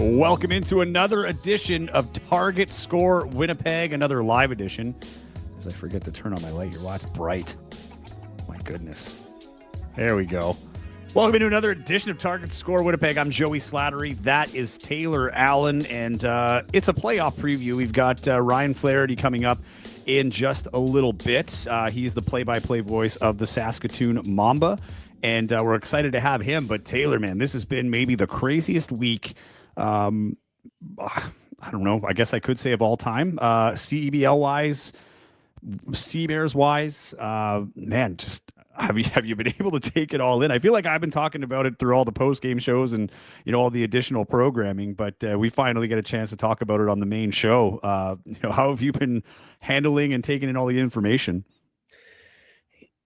Welcome into another edition of Target Score Winnipeg, another live edition. As I forget to turn on my light here. Wow, it's bright. My goodness. There we go. Welcome into another edition of Target Score Winnipeg. I'm Joey Slattery. That is Taylor Allen, and it's a playoff preview. We've got Ryan Flaherty coming up in just a little bit. He's the play-by-play voice of the Saskatoon Mamba, and we're excited to have him. But Taylor, man, this has been maybe the craziest week. I don't know. I guess I could say of all time. CEBL-wise, Sea-Bears-wise, man, just have you been able to take it all in? I feel like I've been talking about it through all the post-game shows and all the additional programming, but we finally get a chance to talk about it on the main show. How have you been handling and taking in all the information?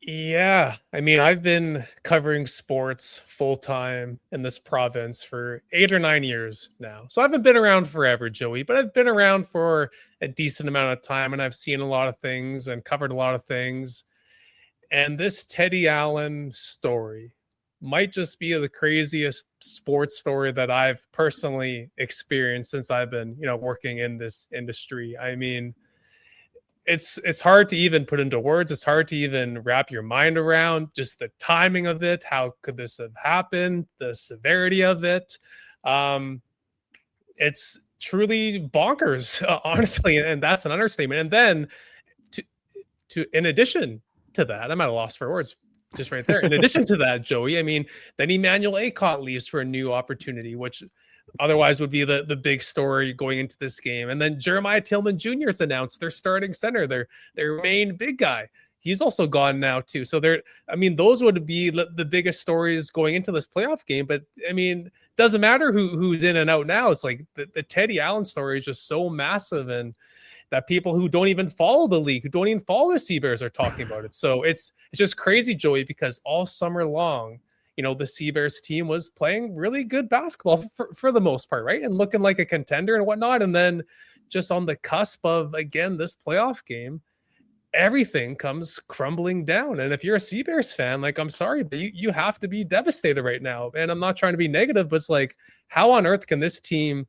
Yeah, I mean, I've been covering sports full-time in this province for 8 or 9 years now. So I haven't been around forever, Joey, but I've been around for a decent amount of time, and I've seen a lot of things and covered a lot of things. And this Teddy Allen story might just be the craziest sports story that I've personally experienced since I've been, working in this industry. I mean, it's hard to even put into words. It's hard to even wrap your mind around just the timing of it. How could this have happened? The severity of it. It's truly bonkers, honestly, and that's an understatement. And then to in addition to that, I'm at a loss for words just right there. In addition to that, Joey, I mean, then Emmanuel Acott leaves for a new opportunity, which otherwise would be the big story going into this game. And then Jeremiah Tillman Jr. has announced their starting center, their main big guy. He's also gone now too. So those would be the biggest stories going into this playoff game. But I mean, doesn't matter who's in and out now. It's like the Teddy Allen story is just so massive, and that people who don't even follow the league, who don't even follow the Sea-Bears are talking about it. So it's just crazy, Joey, because all summer long, the Sea-Bears team was playing really good basketball for the most part, right? And looking like a contender and whatnot. And then just on the cusp of, again, this playoff game, everything comes crumbling down. And if you're a Sea-Bears fan, like, I'm sorry, but you have to be devastated right now. And I'm not trying to be negative, but it's like, how on earth can this team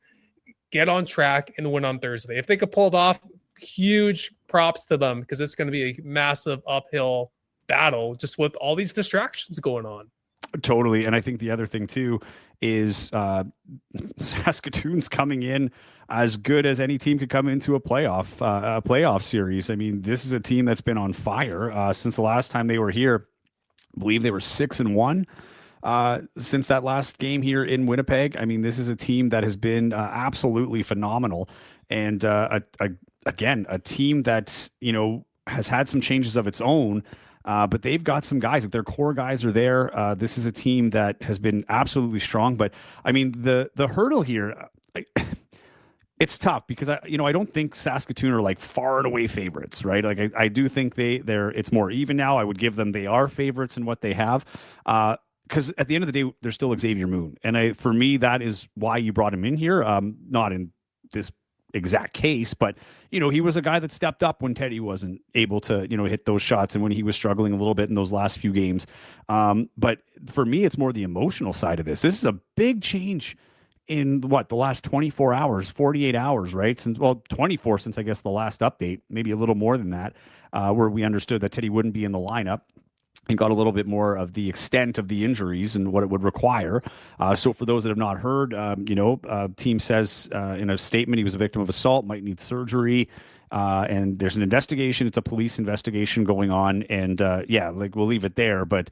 get on track and win on Thursday? If they could pull it off, huge props to them, because it's going to be a massive uphill battle just with all these distractions going on. Totally. And I think the other thing too is Saskatoon's coming in as good as any team could come into a playoff series. I mean, this is a team that's been on fire since the last time they were here. I believe they were 6-1 since that last game here in Winnipeg. I mean, this is a team that has been absolutely phenomenal. And again, a team that, has had some changes of its own. But they've got some guys. If their core guys are there, this is a team that has been absolutely strong. But I mean, the hurdle here, it's tough because I don't think Saskatoon are like far and away favorites, right? Like I do think it's more even now. I would give them, they are favorites in what they have. Because at the end of the day, they're still Xavier Moon. And for me, that is why you brought him in here. Not in this exact case, but he was a guy that stepped up when Teddy wasn't able to hit those shots and when he was struggling a little bit in those last few games. But for me, it's more the emotional side of this. This is a big change in the last 24 hours, 48 hours, right? 24 since I guess the last update, maybe a little more than that, where we understood that Teddy wouldn't be in the lineup, and got a little bit more of the extent of the injuries and what it would require. So for those that have not heard, team says in a statement he was a victim of assault, might need surgery, and there's an investigation. It's a police investigation going on, and we'll leave it there. But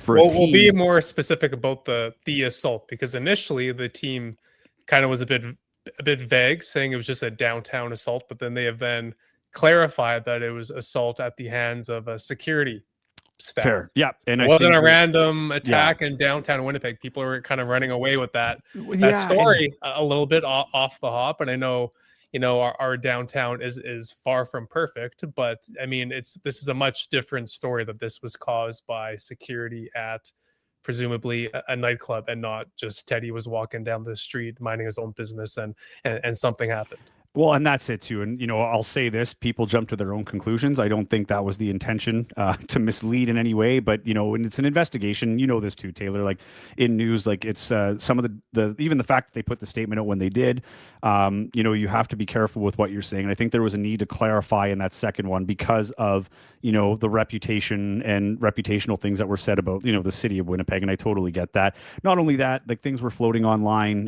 we'll be more specific about the assault, because initially the team kind of was a bit vague, saying it was just a downtown assault, but then they have then clarified that it was assault at the hands of a security staff. Fair. Yeah. And it wasn't a random attack in downtown Winnipeg. People are kind of running away with that story a little bit off the hop. And I know, our downtown is far from perfect, but I mean, this is a much different story, that this was caused by security at presumably a nightclub, and not just Teddy was walking down the street minding his own business and something happened. Well, and that's it too. And I'll say this: people jump to their own conclusions. I don't think that was the intention to mislead in any way. But when it's an investigation, this too, Taylor. Like in news, like it's some of the even the fact that they put the statement out when they did. You have to be careful with what you're saying. And I think there was a need to clarify in that second one because of the reputation and reputational things that were said about the city of Winnipeg. And I totally get that. Not only that, like things were floating online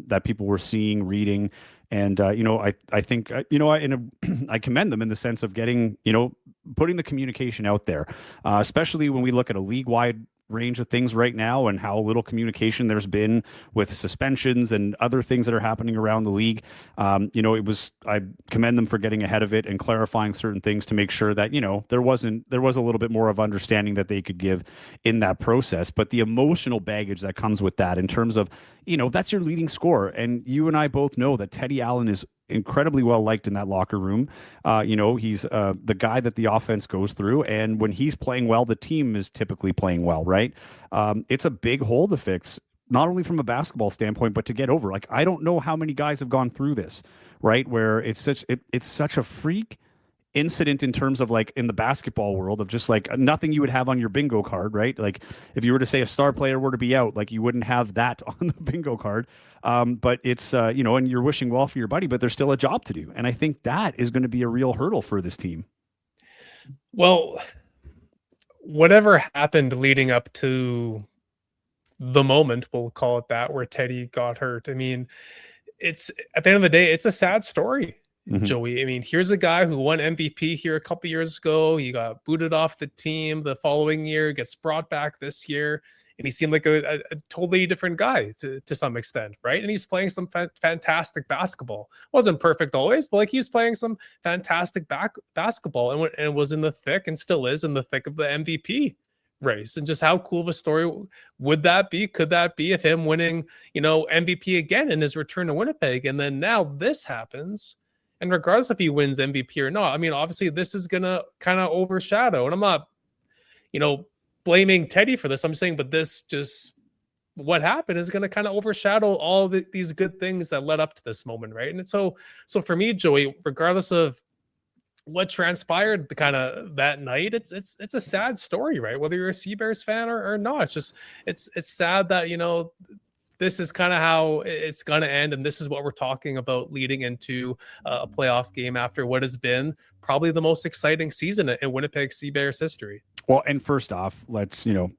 that people were seeing, reading. And I think I commend them in the sense of getting putting the communication out there, especially when we look at a league wide range of things right now and how little communication there's been with suspensions and other things that are happening around the league. I commend them for getting ahead of it and clarifying certain things to make sure that there was a little bit more of understanding that they could give in that process. But the emotional baggage that comes with that in terms of that's your leading scorer, and you and I both know that Teddy Allen is incredibly well liked in that locker room. He's the guy that the offense goes through, and when he's playing well, the team is typically playing well, right? It's a big hole to fix, not only from a basketball standpoint, but to get over. Like I don't know how many guys have gone through this, right? Where it's such a freak incident in terms of like in the basketball world of just like nothing you would have on your bingo card, right? Like if you were to say a star player were to be out, like you wouldn't have that on the bingo card. But it's and you're wishing well for your buddy, but there's still a job to do, and I think that is going to be a real hurdle for this team. Well, whatever happened leading up to the moment, we'll call it that, where Teddy got hurt. I mean, it's at the end of the day, it's a sad story. Joey, I mean, here's a guy who won MVP here a couple years ago. He got booted off the team the following year, gets brought back this year, and he seemed like a totally different guy to some extent, right? And he's playing some fantastic basketball. Wasn't perfect always, but like he was playing some fantastic basketball and was in the thick and still is in the thick of the MVP race. And just how cool of a story would that be? Could that be if him winning, MVP again in his return to Winnipeg? And then now this happens. And regardless if he wins MVP or not, I methe obviously this is going to kind of overshadow. And I'm not, blaming Teddy for this. I'm saying, but this just what happened is going to kind of overshadow all these good things that led up to this moment, right? And so for me, Joey, regardless of what transpired the kind of that night, it's a sad story, right? Whether you're a Seabears fan or not, it's sad that this is kind of how it's going to end. And this is what we're talking about leading into a playoff game after what has been probably the most exciting season in Winnipeg Seabears history. Well, and first off, let's, to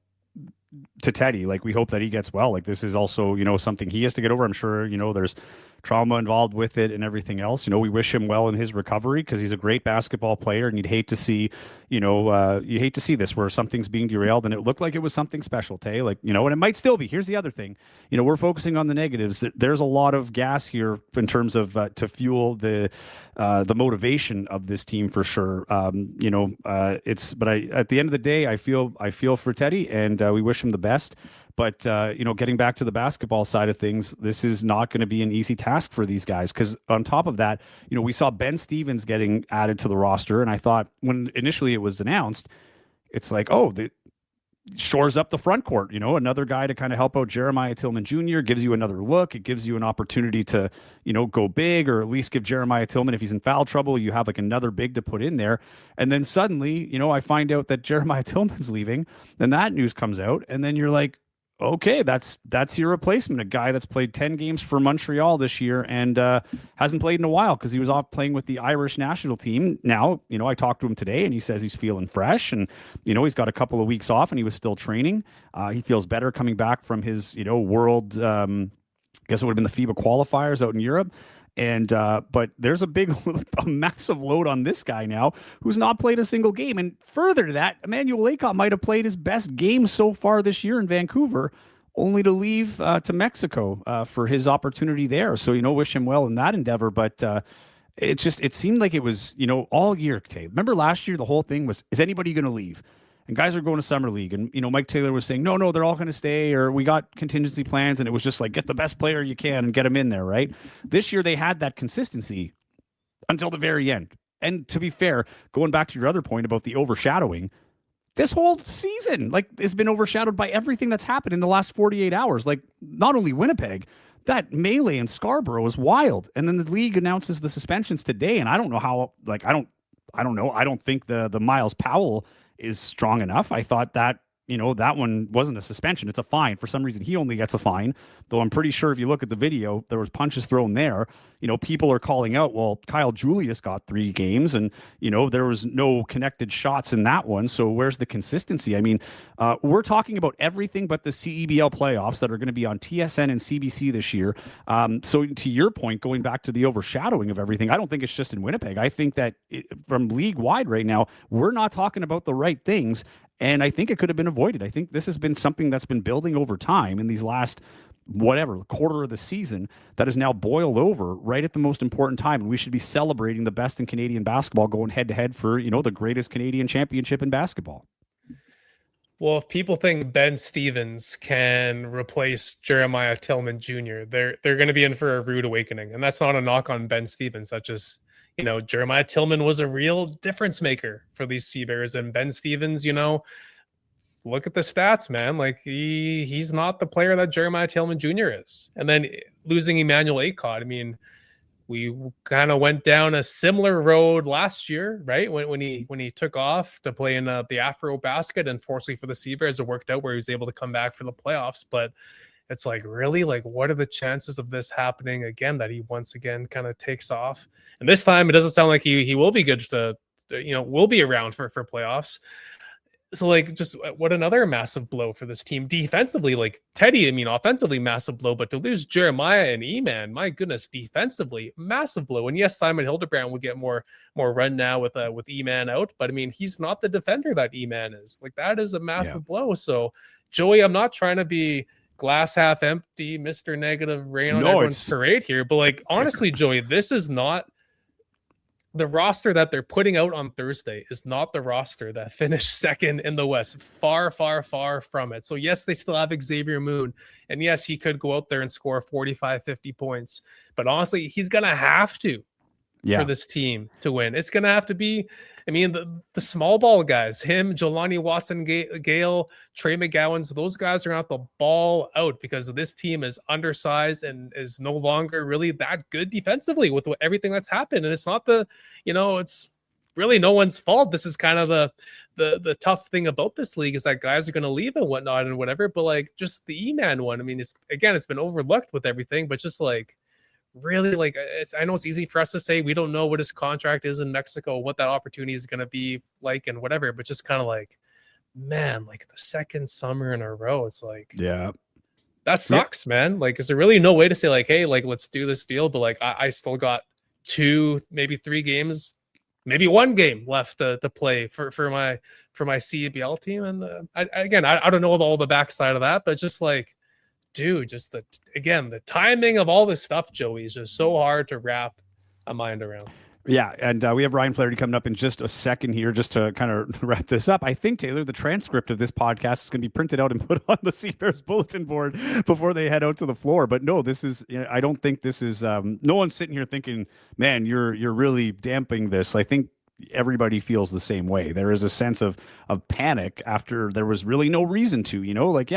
Teddy, like we hope that he gets well. Like this is also, something he has to get over. I'm sure, there's trauma involved with it and everything else. We wish him well in his recovery because he's a great basketball player, and you'd hate to see, you hate to see this where something's being derailed, and it looked like it was something special, Tay. Like, and it might still be. Here's the other thing, we're focusing on the negatives. There's a lot of gas here in terms of to fuel the motivation of this team for sure. At the end of the day, I feel for Teddy, and we wish him the best. But, getting back to the basketball side of things, this is not going to be an easy task for these guys. Because on top of that, we saw Ben Stevens getting added to the roster. And I thought when initially it was announced, it's like, it shores up the front court, another guy to kind of help out Jeremiah Tillman Jr., gives you another look. It gives you an opportunity to, go big, or at least give Jeremiah Tillman, if he's in foul trouble, you have like another big to put in there. And then suddenly, I find out that Jeremiah Tillman's leaving. Then that news comes out. And then you're like, okay, that's your replacement, a guy that's played 10 games for Montreal this year and hasn't played in a while because he was off playing with the Irish national team. Now, I talked to him today and he says he's feeling fresh and, he's got a couple of weeks off and he was still training. He feels better coming back from his, world, I guess it would have been the FIBA qualifiers out in Europe. And but there's a massive load on this guy now who's not played a single game. And further to that, Emmanuel Laycock might have played his best game so far this year in Vancouver, only to leave to Mexico for his opportunity there. So, wish him well in that endeavor. But it seemed like it was, all year, Tay. Remember last year, the whole thing was, is anybody going to leave? And guys are going to summer league. And, Mike Taylor was saying, no, they're all going to stay, or we got contingency plans. And it was just like, get the best player you can and get him in there, right? This year they had that consistency until the very end. And to be fair, going back to your other point about the overshadowing, this whole season, has been overshadowed by everything that's happened in the last 48 hours. Like, not only Winnipeg, that melee in Scarborough was wild. And then the league announces the suspensions today, and I don't know how. Like I don't know. I don't think the Miles Powell is strong enough. I thought that that one wasn't a suspension. It's a fine. For some reason, he only gets a fine. Though I'm pretty sure if you look at the video, there was punches thrown there. People are calling out, well, Kyle Julius got 3 games, and there was no connected shots in that one. So where's the consistency? I mean, we're talking about everything but the CEBL playoffs that are going to be on TSN and CBC this year. So to your point, going back to the overshadowing of everything, I don't think it's just in Winnipeg. I think that from league wide right now, we're not talking about the right things. And I think it could have been avoided. I think this has been something that's been building over time in these last, quarter of the season that is now boiled over right at the most important time. And we should be celebrating the best in Canadian basketball going head to head for, the greatest Canadian championship in basketball. Well, if people think Ben Stevens can replace Jeremiah Tillman Jr., they're going to be in for a rude awakening. And that's not a knock on Ben Stevens. That just, Jeremiah Tillman was a real difference maker for these Sea Bears. And Ben Stevens, look at the stats, man. Like he's not the player that Jeremiah Tillman Jr. is. And then losing Emmanuel Acott, I mean, we kind of went down a similar road last year, right? When he took off to play in the Afro basket, and fortunately for the Sea Bears, it worked out where he was able to come back for the playoffs. But it's like, really, like, what are the chances of this happening again? That he once again kind of takes off, and this time it doesn't sound like he will be good to will be around for playoffs. So, like, just what another massive blow for this team defensively. Like Teddy, I mean, offensively, massive blow, but to lose Jeremiah and E-Man, my goodness, defensively, massive blow. And yes, Simon Hildebrand would get more run now with E-Man out, but I mean, he's not the defender that E-Man is. Like, that is a massive blow. So, Joey, I'm not trying to be glass half empty, Mr. Negative, rain on everyone's parade here, but like, honestly, Joey, this is not. The roster that they're putting out on Thursday is not the roster that finished second in the West. Far, far, far from it. So, yes, they still have Xavier Moon. And, yes, he could go out there and score 45, 50 points. But, honestly, he's going to have to for this team to win. It's going to have to be, I mean, the small ball guys, him, Jelani Watson, Gale, Trey McGowan's, those guys are going to have the ball out because this team is undersized and is no longer really that good defensively with everything that's happened. And it's not it's really no one's fault. This is kind of the tough thing about this league is that guys are going to leave and whatnot and whatever. But like just the E-Man one, I mean, it's been overlooked with everything, but just like, really, like, I know it's easy for us to say we don't know what his contract is in Mexico, what that opportunity is going to be like and whatever, but just kind of like, man, like the second summer in a row, it's like, that sucks, man. Like, is there really no way to say like, hey, like, let's do this deal, but like I still got 2, maybe 3 games, maybe 1 game left to play for my CEBL team, and I don't know all the backside of that, but just like, dude, just the timing of all this stuff, Joey, is just so hard to wrap a mind around. Yeah, and we have Ryan Flaherty coming up in just a second here, just to kind of wrap this up. I think, Taylor, the transcript of this podcast is going to be printed out and put on the Sea Bears bulletin board before they head out to the floor. But no, this is, I don't think this is, no one's sitting here thinking, man, you're really damping this. I think everybody feels the same way. There is a sense of panic after there was really no reason to,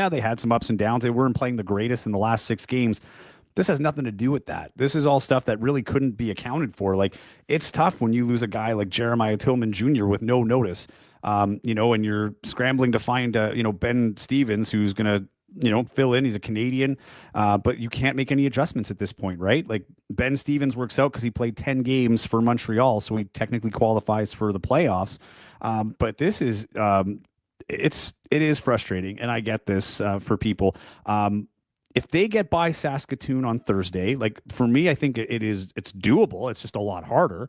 they had some ups and downs. They weren't playing the greatest in the last 6 games. This has nothing to do with that. This is all stuff that really couldn't be accounted for. Like, it's tough when you lose a guy like Jeremiah Tillman Jr. with no notice, and you're scrambling to find, Ben Stevens, who's going to, fill in. He's a Canadian, but you can't make any adjustments at this point, right? Like, Ben Stevens works out because he played 10 games for Montreal, so he technically qualifies for the playoffs. But this is, it is frustrating, and I get this for people. If they get by Saskatoon on Thursday, like, for me, I think it's doable. It's just a lot harder.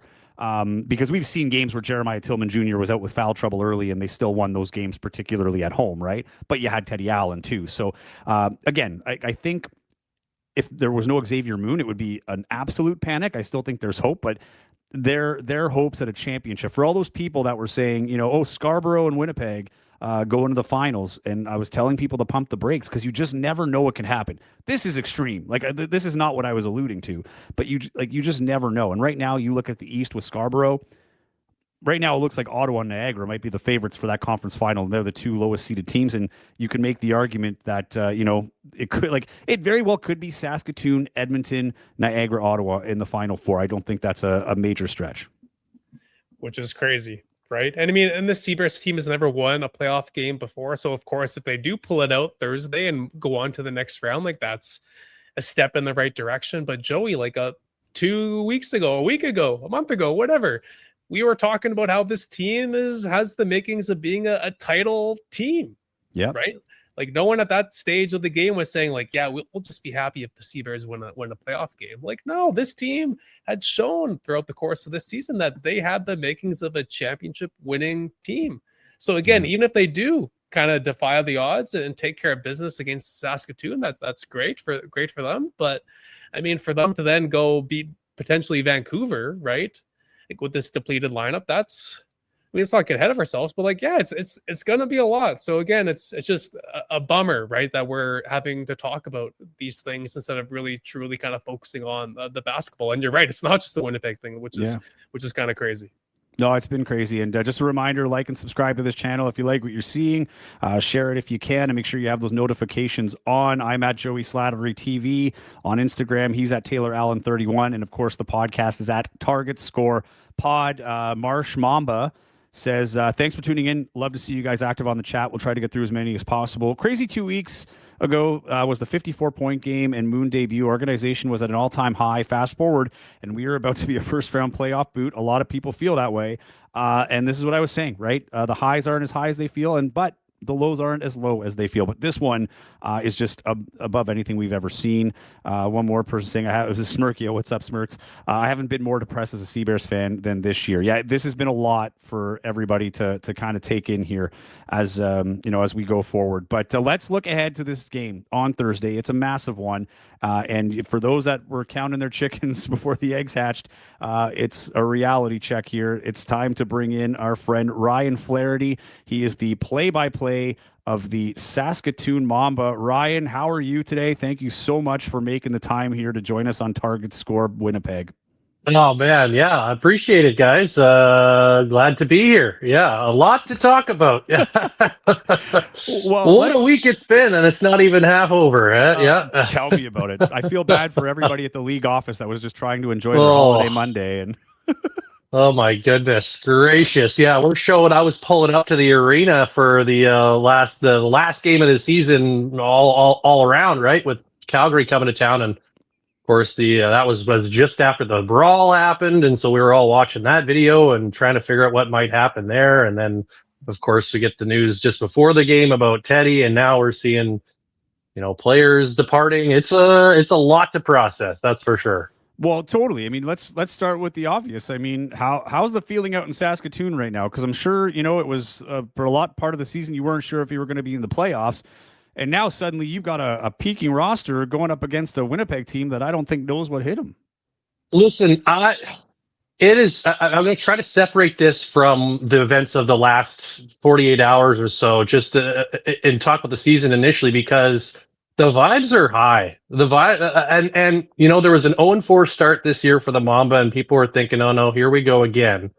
Because we've seen games where Jeremiah Tillman Jr. was out with foul trouble early and they still won those games, particularly at home, right? But you had Teddy Allen too. So again, I think if there was no Xavier Moon, it would be an absolute panic. I still think there's hope, but their hopes at a championship for all those people that were saying, Scarborough and Winnipeg go into the finals. And I was telling people to pump the brakes because you just never know what can happen. This is extreme. Like, this is not what I was alluding to, but you just never know. And right now you look at the East with Scarborough. right now it looks like Ottawa and Niagara might be the favorites for that conference final, and they're the two lowest seeded teams. And you can make the argument that it could, like, it very well could be Saskatoon, Edmonton, Niagara, Ottawa in the final four. I don't think that's a major stretch, which is crazy, right? And I mean, and the Seabirds team has never won a playoff game before, so of course, if they do pull it out Thursday and go on to the next round, like, that's a step in the right direction. But Joey, like 2 weeks ago, a week ago, a month ago, whatever, we were talking about how this team has the makings of being a title team. Yeah. Right. Like, no one at that stage of the game was saying, like, yeah, we'll just be happy if the Seabirds win a playoff game. Like, no, this team had shown throughout the course of this season that they had the makings of a championship winning team. So again, even if they do kind of defy the odds and take care of business against Saskatoon, that's great for them. But I mean, for them to then go beat potentially Vancouver, right? Like, with this depleted lineup, that's, I mean, it's not get ahead of ourselves, but like, yeah, it's going to be a lot. So again, it's just a bummer, right, that we're having to talk about these things instead of really truly kind of focusing on the basketball. And you're right, it's not just a Winnipeg thing, which is kind of crazy. No, it's been crazy. And just a reminder, like and subscribe to this channel if you like what you're seeing. Share it if you can, and make sure you have those notifications on. I'm at Joey Slattery TV on Instagram. He's at Taylor Allen 31. And of course, the podcast is at Target Score Pod. Marsh Mamba says, thanks for tuning in. Love to see you guys active on the chat. We'll try to get through as many as possible. Crazy 2 weeks ago was the 54-point game and Moon debut. Organization was at an all-time high. Fast forward, and we are about to be a first-round playoff boot. A lot of people feel that way. And this is what I was saying, right? The highs aren't as high as they feel, but the lows aren't as low as they feel. But this one is just above anything we've ever seen. One more person saying, it was a Smirky. What's up, Smirks? I haven't been more depressed as a Seabears fan than this year. Yeah, this has been a lot for everybody to kind of take in here as as we go forward. But let's look ahead to this game on Thursday. It's a massive one. And for those that were counting their chickens before the eggs hatched, it's a reality check here. It's time to bring in our friend Ryan Flaherty. He is the play-by-play of the Saskatoon Mamba. Ryan, how are you today? Thank you so much for making the time here to join us on Target Score Winnipeg. Oh man, yeah, I appreciate it, guys. Glad to be here. Yeah, a lot to talk about. Yeah. Well, what a week it's been, and it's not even half over. Yeah. Tell me about it. I feel bad for everybody at the league office that was just trying to enjoy their holiday Monday. And oh my goodness gracious! Yeah, I was pulling up to the arena for the last game of the season, all around, right, with Calgary coming to town, and of course, that was just after the brawl happened, and so we were all watching that video and trying to figure out what might happen there. And then, of course, we get the news just before the game about Teddy, and now we're seeing, players departing. It's a lot to process, that's for sure. Well, totally. I mean, let's start with the obvious. I mean, how's the feeling out in Saskatoon right now? Because I'm sure it was for a part of the season you weren't sure if you were going to be in the playoffs. And now suddenly you've got a peaking roster going up against a Winnipeg team that I don't think knows what hit them. Listen, I'm going to try to separate this from the events of the last 48 hours or so, just and talk about the season initially, because the vibes are high. The vibe, and there was an 0-4 start this year for the Mamba, and people were thinking, oh no, here we go again.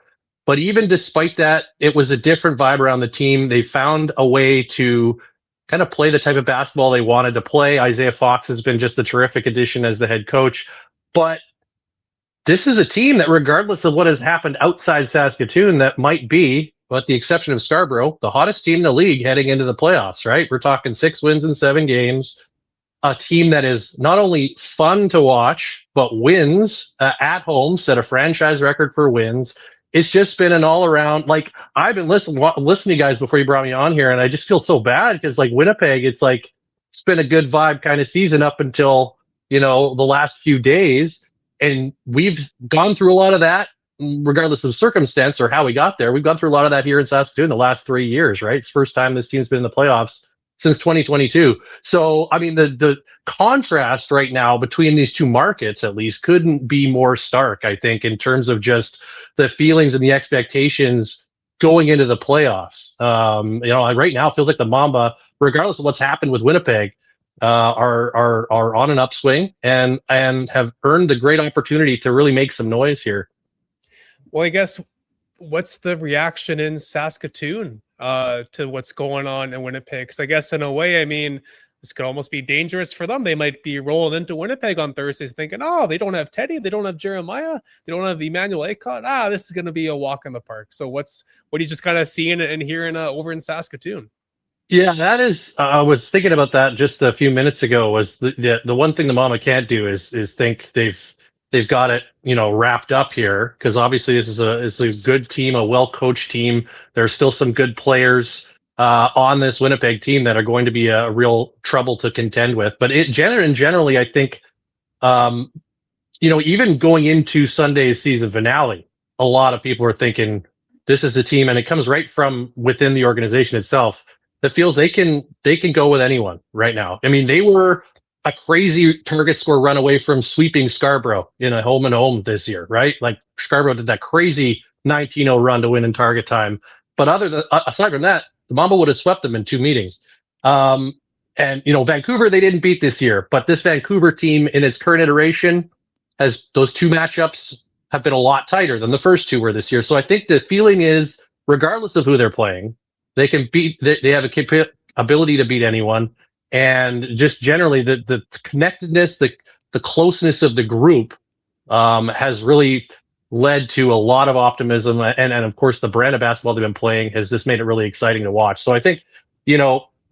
But even despite that, it was a different vibe around the team. They found a way to kind of play the type of basketball they wanted to play. Isaiah Fox has been just a terrific addition as the head coach. But this is a team that, regardless of what has happened outside Saskatoon, that might be, with the exception of Scarborough, the hottest team in the league heading into the playoffs, right? We're talking 6 wins in 7 games. A team that is not only fun to watch, but wins at home, set a franchise record for wins. It's just been an all-around, like, I've been listening to you guys before you brought me on here, and I just feel so bad because, like, Winnipeg, it's been a good vibe kind of season up until, the last few days, and we've gone through a lot of that, regardless of circumstance or how we got there. We've gone through a lot of that here in Saskatoon the last 3 years, right? It's the first time this team's been in the playoffs since 2022. So, I mean, the contrast right now between these two markets, at least, couldn't be more stark, I think, in terms of just the feelings and the expectations going into the playoffs. Right now it feels like the Mamba, regardless of what's happened with Winnipeg, are on an upswing and have earned the great opportunity to really make some noise here. Well, I guess what's the reaction in Saskatoon to what's going on in Winnipeg? Because I guess in a way, I mean, this could almost be dangerous for them. They might be rolling into Winnipeg on Thursdays thinking, oh, they don't have Teddy, they don't have Jeremiah, they don't have Emmanuel Acott. This is going to be a walk in the park. So what are you just kind of seeing and hearing over in Saskatoon? Yeah, that is. I was thinking about that just a few minutes ago. Was the one thing the Mamba can't do is think they've got it, wrapped up here, because obviously this is a good team, a well coached team. There's still some good players on this Winnipeg team that are going to be a real trouble to contend with. But generally, I think, even going into Sunday's season finale, a lot of people are thinking this is a team, and it comes right from within the organization itself, that feels they can go with anyone right now. I mean, they were a crazy target score run away from sweeping Scarborough in a home and home this year, right? Like Scarborough did that crazy 19-0 run to win in target time. But aside from that, the Mamba would have swept them in 2 meetings. And Vancouver, they didn't beat this year, but this Vancouver team in its current iteration has those 2 matchups have been a lot tighter than the first 2 were this year. So I think the feeling is, regardless of who they're playing, they can beat. They have a ability to beat anyone, and just generally the connectedness, the closeness of the group has really led to a lot of optimism, and of course the brand of basketball they've been playing has just made it really exciting to watch. So I think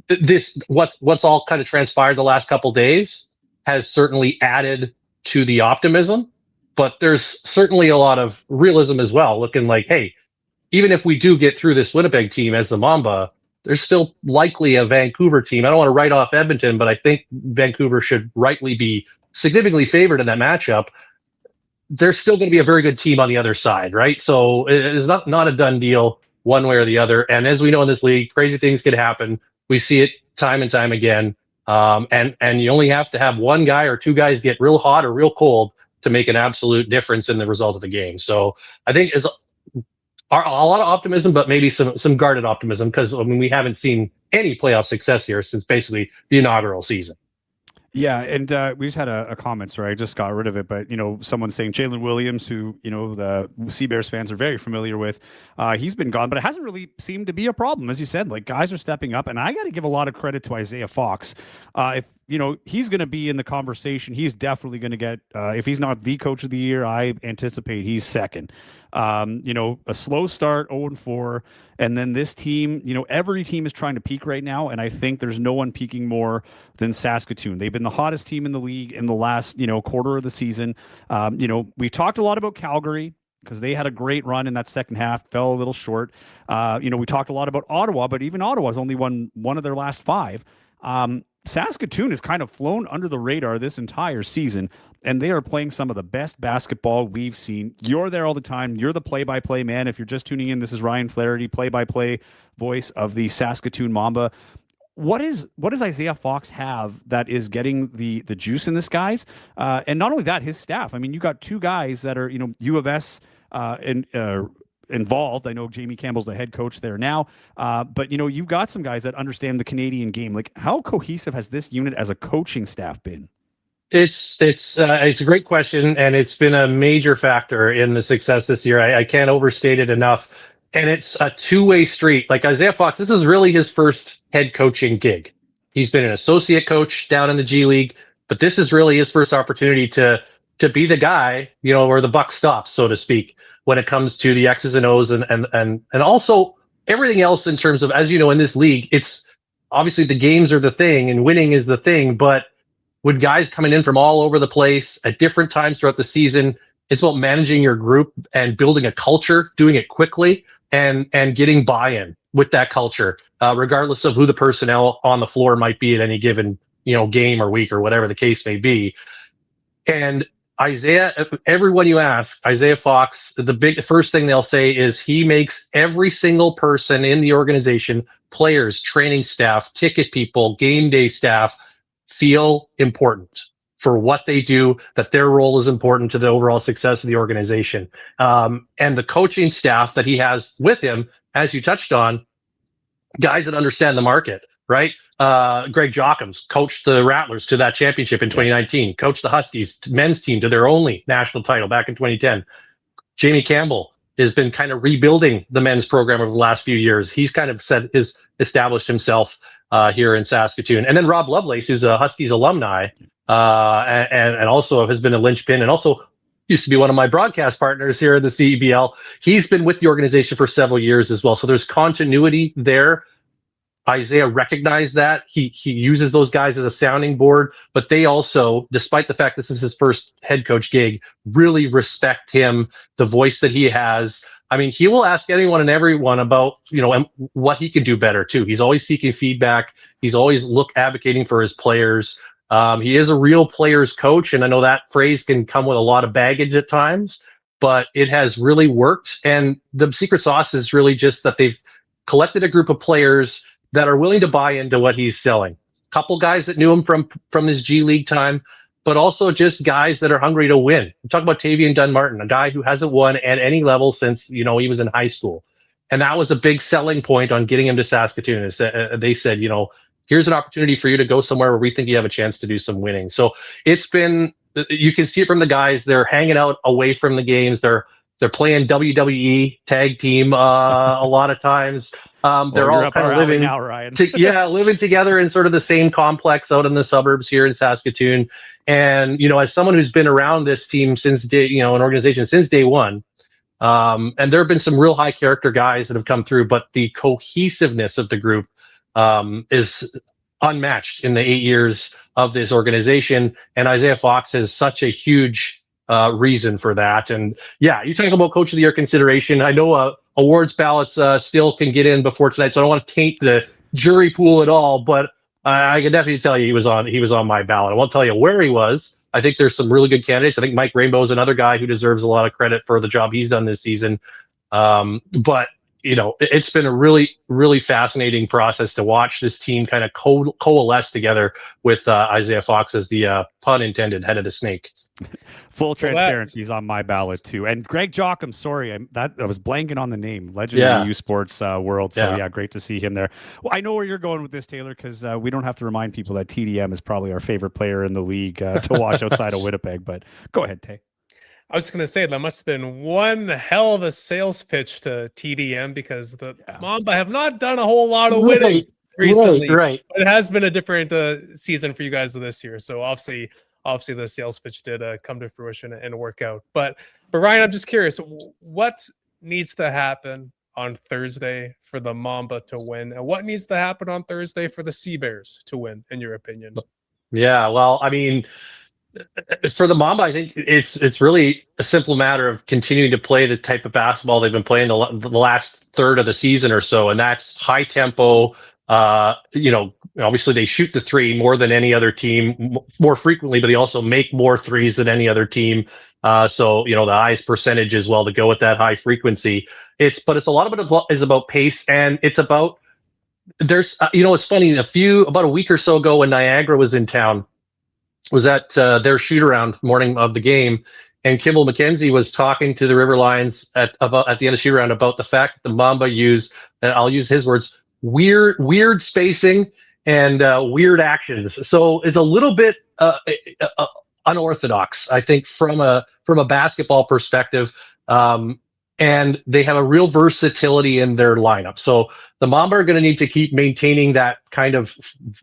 this what's all kind of transpired the last couple days has certainly added to the optimism, but there's certainly a lot of realism as well, looking like, hey, even if we do get through this Winnipeg team as the Mamba, there's still likely a Vancouver team. I don't want to write off Edmonton, but I think Vancouver should rightly be significantly favored in that matchup. There's still going to be a very good team on the other side, right? So it is not a done deal one way or the other. And as we know in this league, crazy things can happen. We see it time and time again. And you only have to have one guy or 2 guys get real hot or real cold to make an absolute difference in the result of the game. So I think it's a lot of optimism, but maybe some guarded optimism, because we haven't seen any playoff success here since basically the inaugural season. Yeah, and we just had a comment. Sorry, I just got rid of it, but someone saying Jalen Williams, who the Sea Bears fans are very familiar with, he's been gone, but it hasn't really seemed to be a problem, as you said. Like, guys are stepping up, and I got to give a lot of credit to Isaiah Fox. If he's going to be in the conversation, he's definitely going to get. If he's not the coach of the year, I anticipate he's second. A slow start, 0-4, and then this team. Every team is trying to peak right now, and I think there's no one peaking more than Saskatoon. They've been the hottest team in the league in the last quarter of the season. We talked a lot about Calgary, because they had a great run in that second half, fell a little short. We talked a lot about Ottawa, but even Ottawa's only won one of their last 5. Saskatoon has kind of flown under the radar this entire season, and they are playing some of the best basketball we've seen. You're there all the time. You're the play-by-play man. If you're just tuning in, this is Ryan Flaherty, play-by-play voice of the Saskatoon Mamba. What does Isaiah Fox have that is getting the juice in this guys? And not only that, his staff. I mean, you got 2 guys that are U of S involved. I know Jamie Campbell's the head coach there now, but you've got some guys that understand the Canadian game. Like, how cohesive has this unit as a coaching staff been? It's a great question, and it's been a major factor in the success this year. I can't overstate it enough. And it's a 2-way street. Like, Isaiah Fox, this is really his first head coaching gig. He's been an associate coach down in the G League, but this is really his first opportunity to be the guy, where the buck stops, so to speak, when it comes to the X's and O's and also everything else in terms of, as you know, in this league, it's obviously the games are the thing and winning is the thing, but with guys coming in from all over the place at different times throughout the season, it's about managing your group and building a culture, doing it quickly, and getting buy-in with that culture, regardless of who the personnel on the floor might be at any given game or week or whatever the case may be. And Isaiah, everyone you ask, Isaiah Fox, the first thing they'll say is he makes every single person in the organization, players, training staff, ticket people, game day staff, feel important for what they do, that their role is important to the overall success of the organization. And the coaching staff that he has with him, as you touched on, guys that understand the market, right? Greg Jockums coached the Rattlers to that championship in 2019, coached the Huskies men's team to their only national title back in 2010. Jamie Campbell has been kind of rebuilding the men's program over the last few years. He's kind of established himself here in Saskatoon. And then Rob Lovelace, who's a Huskies alumni, and also has been a linchpin, and also used to be one of my broadcast partners here in the CEBL. He's been with the organization for several years as well. So there's continuity there. Isaiah recognized that. He uses those guys as a sounding board, but they also, despite the fact this is his first head coach gig, really respect him, the voice that he has. I mean, he will ask anyone and everyone about, what he can do better too. He's always seeking feedback. He's always advocating for his players. He is a real players coach, and I know that phrase can come with a lot of baggage at times, but it has really worked. And the secret sauce is really just that they've collected a group of players that are willing to buy into what he's selling. A couple guys that knew him from his G League time, but also just guys that are hungry to win. I'm talking about Tavian Dunmartin, a guy who hasn't won at any level since, he was in high school. And that was a big selling point on getting him to Saskatoon. They said, here's an opportunity for you to go somewhere where we think you have a chance to do some winning. So it's been, you can see it from the guys. They're hanging out away from the games. They're playing WWE tag team a lot of times. They're all kind of living now, Ryan. living together in sort of the same complex out in the suburbs here in Saskatoon. And as someone who's been around this team since an organization since day one, and there have been some real high character guys that have come through, but the cohesiveness of the group is unmatched in the 8 years of this organization. And Isaiah Fox has such a huge reason for that. And yeah, you talk about Coach of the Year consideration. I know awards ballots still can get in before tonight, so I don't want to taint the jury pool at all, but I can definitely tell you he was on my ballot. I won't tell you where he was. I think there's some really good candidates. I think Mike Rainbow is another guy who deserves a lot of credit for the job he's done this season. But it's been a really, really fascinating process to watch this team kind of coalesce together with Isaiah Fox as the pun intended head of the snake. Full transparency is on my ballot too. And Greg Jocham, sorry, I was blanking on the name. Legend in the U Sports world. So yeah, great to see him there. Well, I know where you're going with this, Taylor, because we don't have to remind people that TDM is probably our favorite player in the league to watch outside of Winnipeg. But go ahead, Tay. I was going to say that must have been one hell of a sales pitch to TDM, because the Mamba have not done a whole lot of winning recently. Right. But it has been a different season for you guys this year. So obviously the sales pitch did come to fruition and work out. But Ryan, I'm just curious, what needs to happen on Thursday for the Mamba to win, and what needs to happen on Thursday for the Sea Bears to win, in your opinion? Yeah, well, I mean, for the Mamba, I think it's really a simple matter of continuing to play the type of basketball they've been playing the last third of the season or so, and that's high tempo. Obviously they shoot the three more than any other team, more frequently, but they also make more threes than any other team. So the highest percentage as well to go with that high frequency. It's a lot of it is about pace, and it's about it's funny. About a week or so ago when Niagara was in town, was at their shoot around morning of the game, and Kimball McKenzie was talking to the River Lions at the end of the shoot around about the fact that the Mamba use, and I'll use his words, weird spacing and weird actions. So it's a little bit unorthodox, I think, from a basketball perspective. And they have a real versatility in their lineup. So the Mamba are going to need to keep maintaining that kind of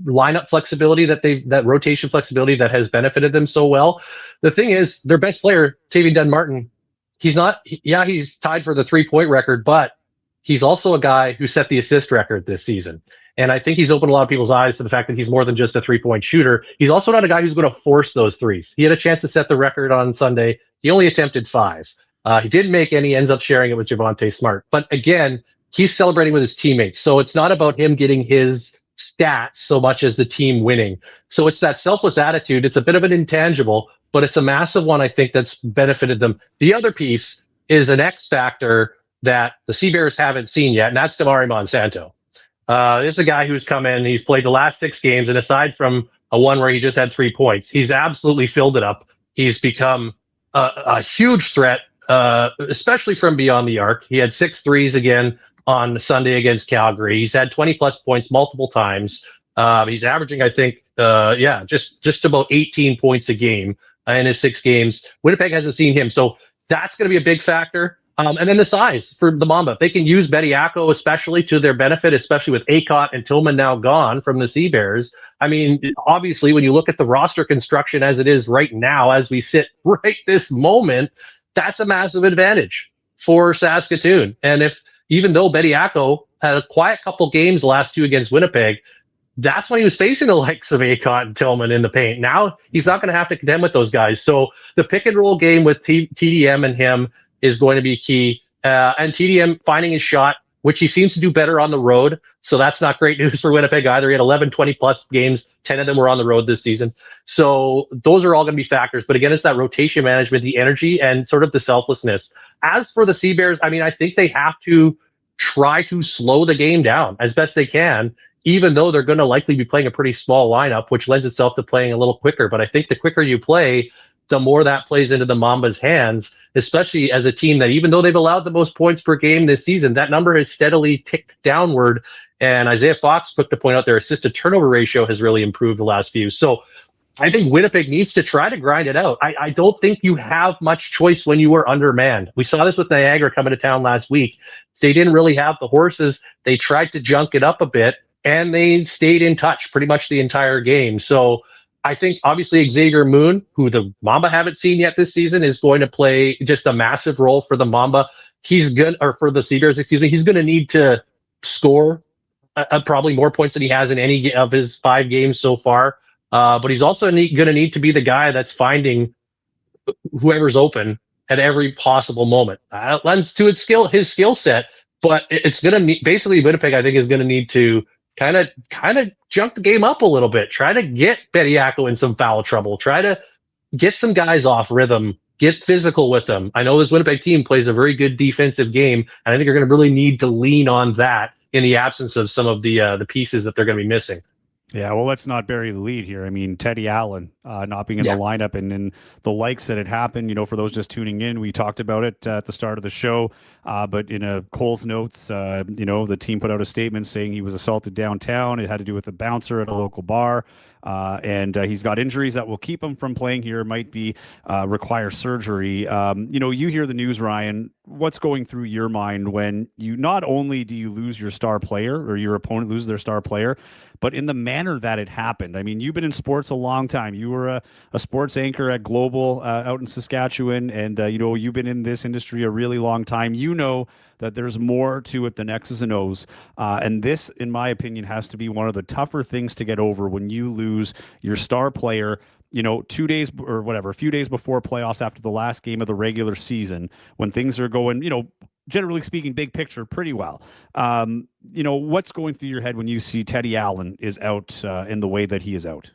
lineup flexibility that rotation flexibility that has benefited them so well. The thing is, their best player, Tavian Dunmartin, he's tied for the 3-point record, but he's also a guy who set the assist record this season. And I think he's opened a lot of people's eyes to the fact that he's more than just a 3-point shooter. He's also not a guy who's going to force those threes. He had a chance to set the record on Sunday. He only attempted 5. He didn't make any, ends up sharing it with Javonte Smart. But again, he's celebrating with his teammates. So it's not about him getting his stats so much as the team winning. So it's that selfless attitude. It's a bit of an intangible, but it's a massive one, I think, that's benefited them. The other piece is an X factor that the Sea Bears haven't seen yet, and that's Damari Monsanto. This is a guy who's come in, he's played the last 6 games, and aside from a one where he just had 3 points, he's absolutely filled it up. He's become a huge threat, especially from beyond the arc. He had 6 threes again on Sunday against Calgary. He's had 20-plus points multiple times. He's averaging, I think, just about 18 points a game in his 6 games. Winnipeg hasn't seen him, so that's going to be a big factor. And then the size for the Mamba. If they can use Bediako especially to their benefit, especially with Acott and Tillman now gone from the Sea Bears. I mean, obviously, when you look at the roster construction as it is right now, as we sit right this moment, that's a massive advantage for Saskatoon. And even though Bediako had a quiet couple games the last two against Winnipeg, that's when he was facing the likes of Acott and Tillman in the paint. Now he's not going to have to contend with those guys. So the pick and roll game with TDM and him is going to be key. And TDM finding his shot, which he seems to do better on the road. So that's not great news for Winnipeg either. He had 11, 20 plus games. 10 of them were on the road this season. So those are all going to be factors. But again, it's that rotation management, the energy, and sort of the selflessness. As for the Sea Bears, I mean, I think they have to try to slow the game down as best they can, even though they're going to likely be playing a pretty small lineup, which lends itself to playing a little quicker. But I think the quicker you play, the more that plays into the Mamba's hands, especially as a team that, even though they've allowed the most points per game this season, that number has steadily ticked downward. And Isaiah Fox, quick to point out, their assist turnover ratio has really improved the last few. So I think Winnipeg needs to try to grind it out. I don't think you have much choice when you are undermanned. We saw this with Niagara coming to town last week. They didn't really have the horses. They tried to junk it up a bit, and they stayed in touch pretty much the entire game. So I think obviously Xavier Moon, who the Mamba haven't seen yet this season, is going to play just a massive role for the Mamba. For the Sea Bears, excuse me. He's going to need to score probably more points than he has in any of his 5 games so far. But he's also going to need to be the guy that's finding whoever's open at every possible moment. It lends to his skill set, but it's going to basically Winnipeg, I think, is going to need to kind of junk the game up a little bit. Try to get Bediako in some foul trouble. Try to get some guys off rhythm. Get physical with them. I know this Winnipeg team plays a very good defensive game, and I think you're going to really need to lean on that in the absence of some of the pieces that they're going to be missing. Yeah, well, let's not bury the lead here. I mean, Teddy Allen not being in the lineup and the likes that had happened, for those just tuning in, we talked about it at the start of the show. But in a Cole's notes, the team put out a statement saying he was assaulted downtown. It had to do with a bouncer at a local bar. And he's got injuries that will keep him from playing here, might be require surgery. You hear the news, Ryan. What's going through your mind when you not only do you lose your star player or your opponent loses their star player, but in the manner that it happened? I mean, you've been in sports a long time. You were a sports anchor at Global out in Saskatchewan, and you've been in this industry a really long time. You know that there's more to it than X's and O's. And this, in my opinion, has to be one of the tougher things to get over when you lose your star player, 2 days or whatever, a few days before playoffs after the last game of the regular season, when things are going, generally speaking, big picture, pretty well. What's going through your head when you see Teddy Allen is out in the way that he is out?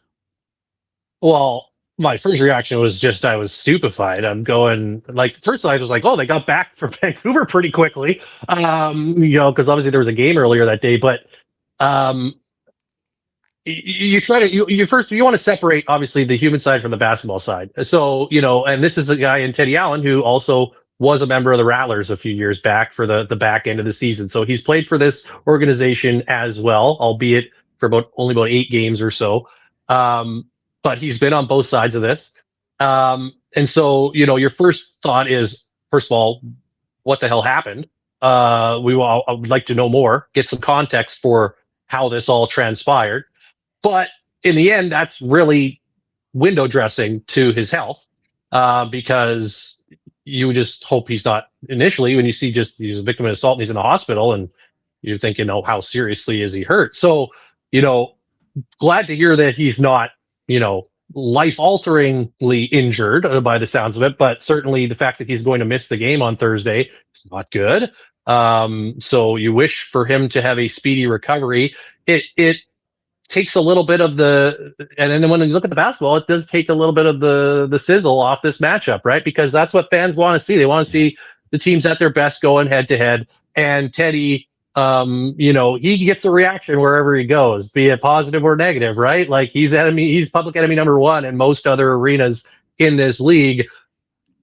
Well, my first reaction was just I was stupefied. I'm going first I was like, oh, they got back from Vancouver pretty quickly, because obviously there was a game earlier that day. But you want to separate obviously the human side from the basketball side. So and this is a guy in Teddy Allen who also was a member of the Rattlers a few years back for the back end of the season. So he's played for this organization as well, albeit for only about 8 games or so. But he's been on both sides of this. And so, your first thought is, first of all, what the hell happened? I would like to know more, get some context for how this all transpired. But in the end, that's really window dressing to his health, because you just hope he's not initially when you see he's a victim of assault and he's in the hospital and you're thinking, oh, how seriously is he hurt? So, glad to hear that he's not, life-alteringly injured by the sounds of it, but certainly the fact that he's going to miss the game on Thursday is not good. So you wish for him to have a speedy recovery. It takes a little bit of and then when you look at the basketball, it does take a little bit of the sizzle off this matchup, right? Because that's what fans want to see. They want to see the teams at their best going head to head. And Teddy, he gets the reaction wherever he goes, be it positive or negative, right? Like he's public enemy number 1 in most other arenas in this league,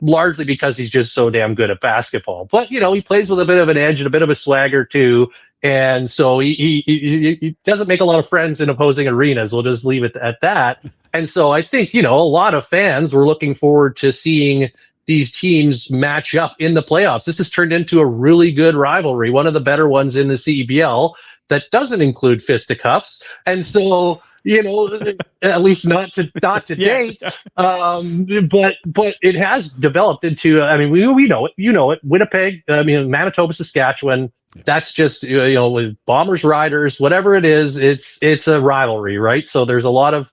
largely because he's just so damn good at basketball. But, he plays with a bit of an edge and a bit of a swagger too. And so he doesn't make a lot of friends in opposing arenas. We'll just leave it at that. And so I think, a lot of fans were looking forward to seeing these teams match up in the playoffs. This has turned into a really good rivalry, one of the better ones in the CEBL that doesn't include fisticuffs. And so, at least not to date. But it has developed into. I mean, we know it. You know it. Winnipeg. I mean, Manitoba, Saskatchewan. That's just with Bombers, Riders, whatever it is. It's a rivalry, right? So there's a lot of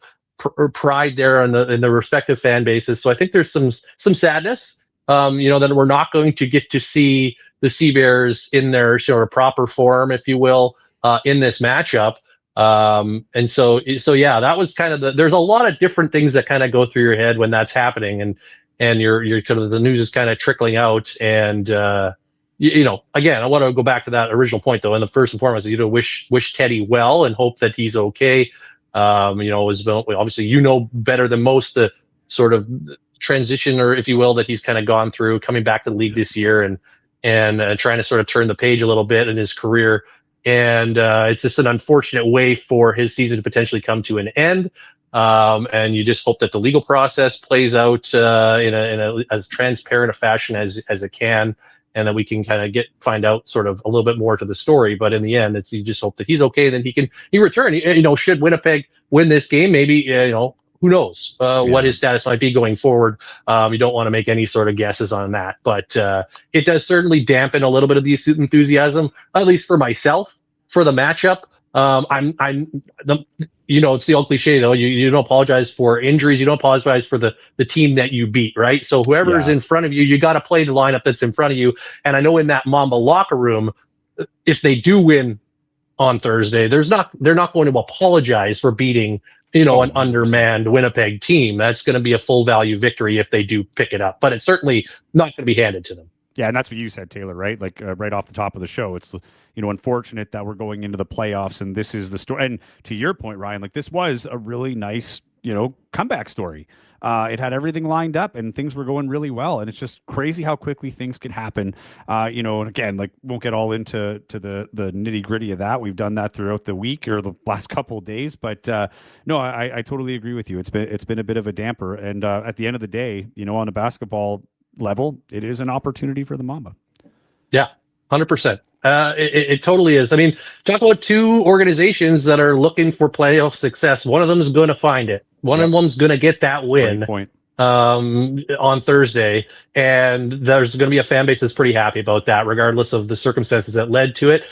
pride there in the respective fan bases. So I think there's some sadness, that we're not going to get to see the Sea Bears in their sort of proper form, if you will, in this matchup. And so yeah, that was kind of there's a lot of different things that kind of go through your head when that's happening, and you're kind of, the news is kind of trickling out, and again, I want to go back to that original point though, and the first and foremost, wish Teddy well and hope that he's okay. Obviously, better than most the sort of transition, or if you will, that he's kind of gone through coming back to the league this year, and trying to sort of turn the page a little bit in his career. And it's just an unfortunate way for his season to potentially come to an end. And you just hope that the legal process plays out in a as transparent a fashion as it can, and that we can kind of find out sort of a little bit more to the story. But in the end, you just hope that he's okay, then he return. Should Winnipeg win this game, maybe who knows what his status might be going forward. You don't want to make any sort of guesses on that, but it does certainly dampen a little bit of the enthusiasm, at least for myself, for the matchup. It's the old cliche though. You don't apologize for injuries. You don't apologize for the team that you beat, right? So whoever is in front of you, you got to play the lineup that's in front of you. And I know in that Mamba locker room, if they do win on Thursday, they're not going to apologize for beating an undermanned Winnipeg team. That's going to be a full value victory if they do pick it up, but it's certainly not going to be handed to them. Yeah, and that's what you said, Taylor, right? Like right off the top of the show, it's unfortunate that we're going into the playoffs and this is the story. And to your point, Ryan, like this was a really nice, comeback story. It had everything lined up and things were going really well. And it's just crazy how quickly things can happen. And again, like won't get all into the nitty gritty of that. We've done that throughout the week or the last couple of days. But no, I totally agree with you. It's been a bit of a damper. And at the end of the day, on a basketball level, it is an opportunity for the Mamba. Yeah, 100%. It totally is. I mean, talk about two organizations that are looking for playoff success. One of them is going to find it. One of them's going to get that win on Thursday, and there's going to be a fan base that's pretty happy about that, regardless of the circumstances that led to it.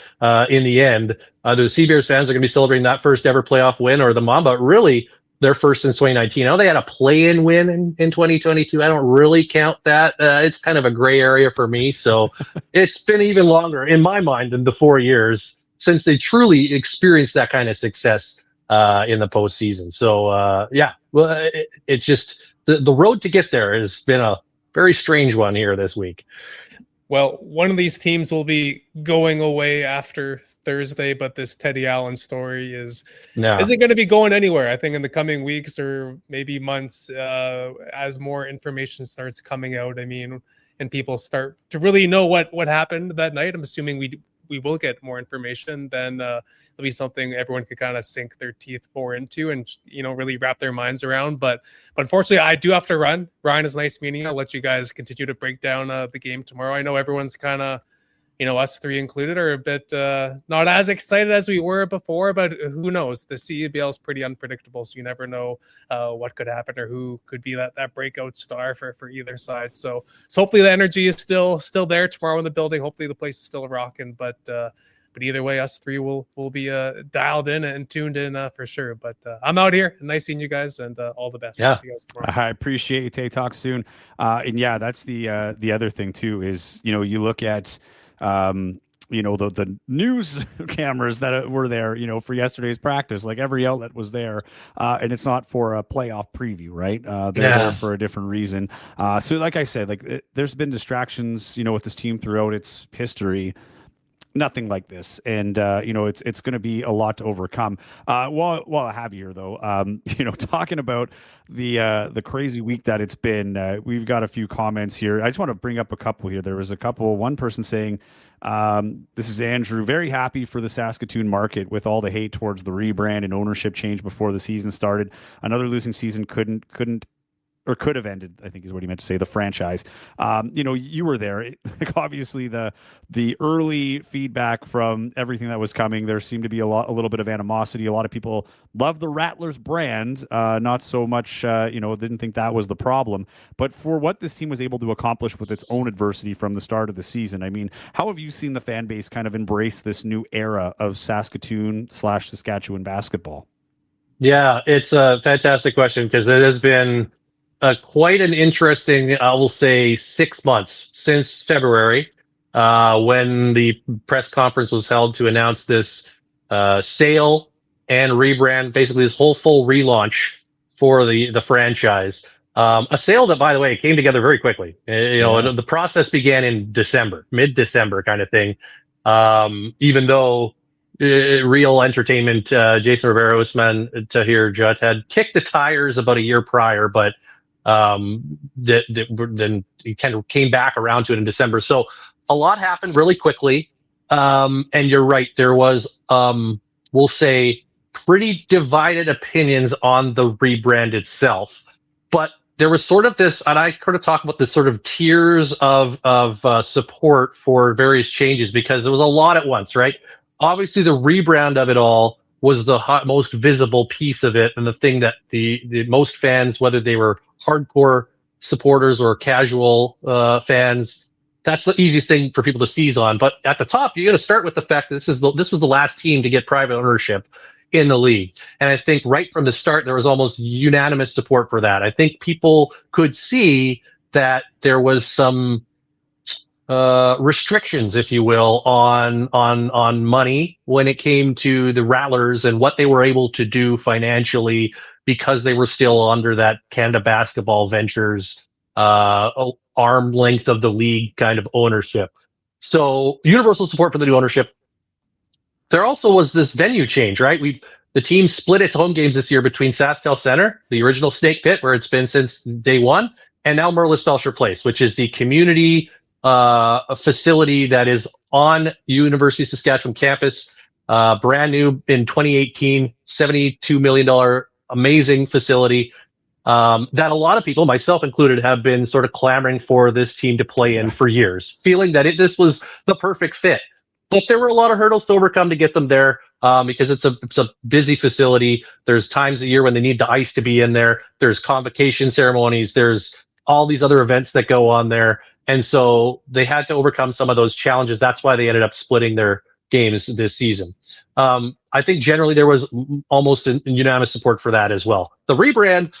In the end, the Sea Bears fans are going to be celebrating that first ever playoff win, or the Mamba really their first since 2019. I know they had a play-in win in 2022. I don't really count that. It's kind of a gray area for me. So it's been even longer in my mind than the 4 years since they truly experienced that kind of success in the postseason. So it's just the road to get there has been a very strange one here this week. Well, one of these teams will be going away after Thursday, but this Teddy Allen story isn't going to be going anywhere. I think in the coming weeks or maybe months, as more information starts coming out, and people start to really know what happened that night. I'm assuming we will get more information. Then it'll be something everyone can kind of sink their teeth more into and really wrap their minds around. But unfortunately, I do have to run. Ryan, it's nice meeting you. I'll let you guys continue to break down the game tomorrow. I know everyone's kind of, us three included, are a bit not as excited as we were before, but who knows? The CEBL is pretty unpredictable, so you never know what could happen or who could be that breakout star for either side. So hopefully the energy is still there tomorrow in the building. Hopefully the place is still rocking, but either way, us three will be dialed in and tuned in for sure. But I'm out here. Nice seeing you guys, and all the best. Yeah. See you guys tomorrow. I appreciate you. Talk soon. And yeah, that's the other thing too is you look at the news cameras that were there, for yesterday's practice, like every outlet was there, and it's not for a playoff preview, right? They're there for a different reason. So like I said, there's been distractions, with this team throughout its history. Nothing like this, and it's going to be a lot to overcome. While I have you here, though, talking about the crazy week that it's been, we've got a few comments here. I just want to bring up a couple here. There was one person saying, "This is Andrew. Very happy for the Saskatoon market with all the hate towards the rebrand and ownership change before the season started. Another losing season couldn't or could have ended, I think is what he meant to say, the franchise. You were there. Like, obviously, the early feedback from everything that was coming, there seemed to be a little bit of animosity. A lot of people love the Rattlers brand, not so much, didn't think that was the problem. But for what this team was able to accomplish with its own adversity from the start of the season, I mean, how have you seen the fan base kind of embrace this new era of Saskatoon/Saskatchewan basketball? Yeah, it's a fantastic question because it has been quite an interesting, I will say, 6 months since February, when the press conference was held to announce this sale and rebrand, basically this whole full relaunch for the franchise. A sale that, by the way, came together very quickly. The process began in December, mid-December kind of thing. Even though Real Entertainment, Jason Rivera, Usman Tahir Judd had kicked the tires about a year prior, but then he kind of came back around to it in December. So a lot happened really quickly. And you're right, there was, we'll say, pretty divided opinions on the rebrand itself. But there was sort of this, and I kind of talk about this sort of tiers of support for various changes, because there was a lot at once, right? Obviously, the rebrand of it all was the most visible piece of it, and the thing that the most fans, whether they were hardcore supporters or casual fans, that's the easiest thing for people to seize on. But at the top, you got to start with the fact that this was the last team to get private ownership in the league. And I think right from the start, there was almost unanimous support for that. I think people could see that there was some restrictions, if you will, on money when it came to the Rattlers and what they were able to do financially, because they were still under that Canada Basketball Ventures arm length of the league kind of ownership. So universal support for the new ownership. There also was this venue change, right? The team split its home games this year between SaskTel Center, the original Snake Pit, where it's been since day one, and now Merlis Felcher Place, which is the community facility that is on University of Saskatchewan campus, brand new in 2018, $72 million amazing facility that a lot of people, myself included, have been sort of clamoring for this team to play in for years, feeling that this was the perfect fit. But there were a lot of hurdles to overcome to get them there, because it's a busy facility. There's times a year when they need the ice to be in there. There's convocation ceremonies. There's all these other events that go on there. And so they had to overcome some of those challenges. That's why they ended up splitting their games this season. I think generally there was almost unanimous support for that as well. The rebrand,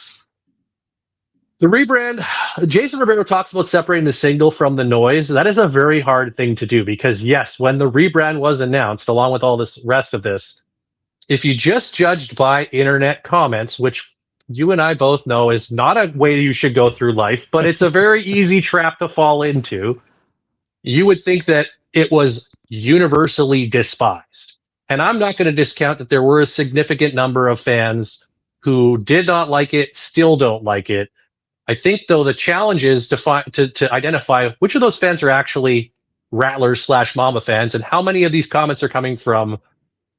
Jason Rivera talks about separating the signal from the noise. That is a very hard thing to do, because yes, when the rebrand was announced, along with all this rest of this, if you just judged by internet comments, which you and I both know is not a way you should go through life, but it's a very easy trap to fall into, you would think that it was universally despised. And I'm not going to discount that there were a significant number of fans who did not like it, still don't like it. I think, though, the challenge is to identify which of those fans are actually Rattlers/Mamba fans, and how many of these comments are coming from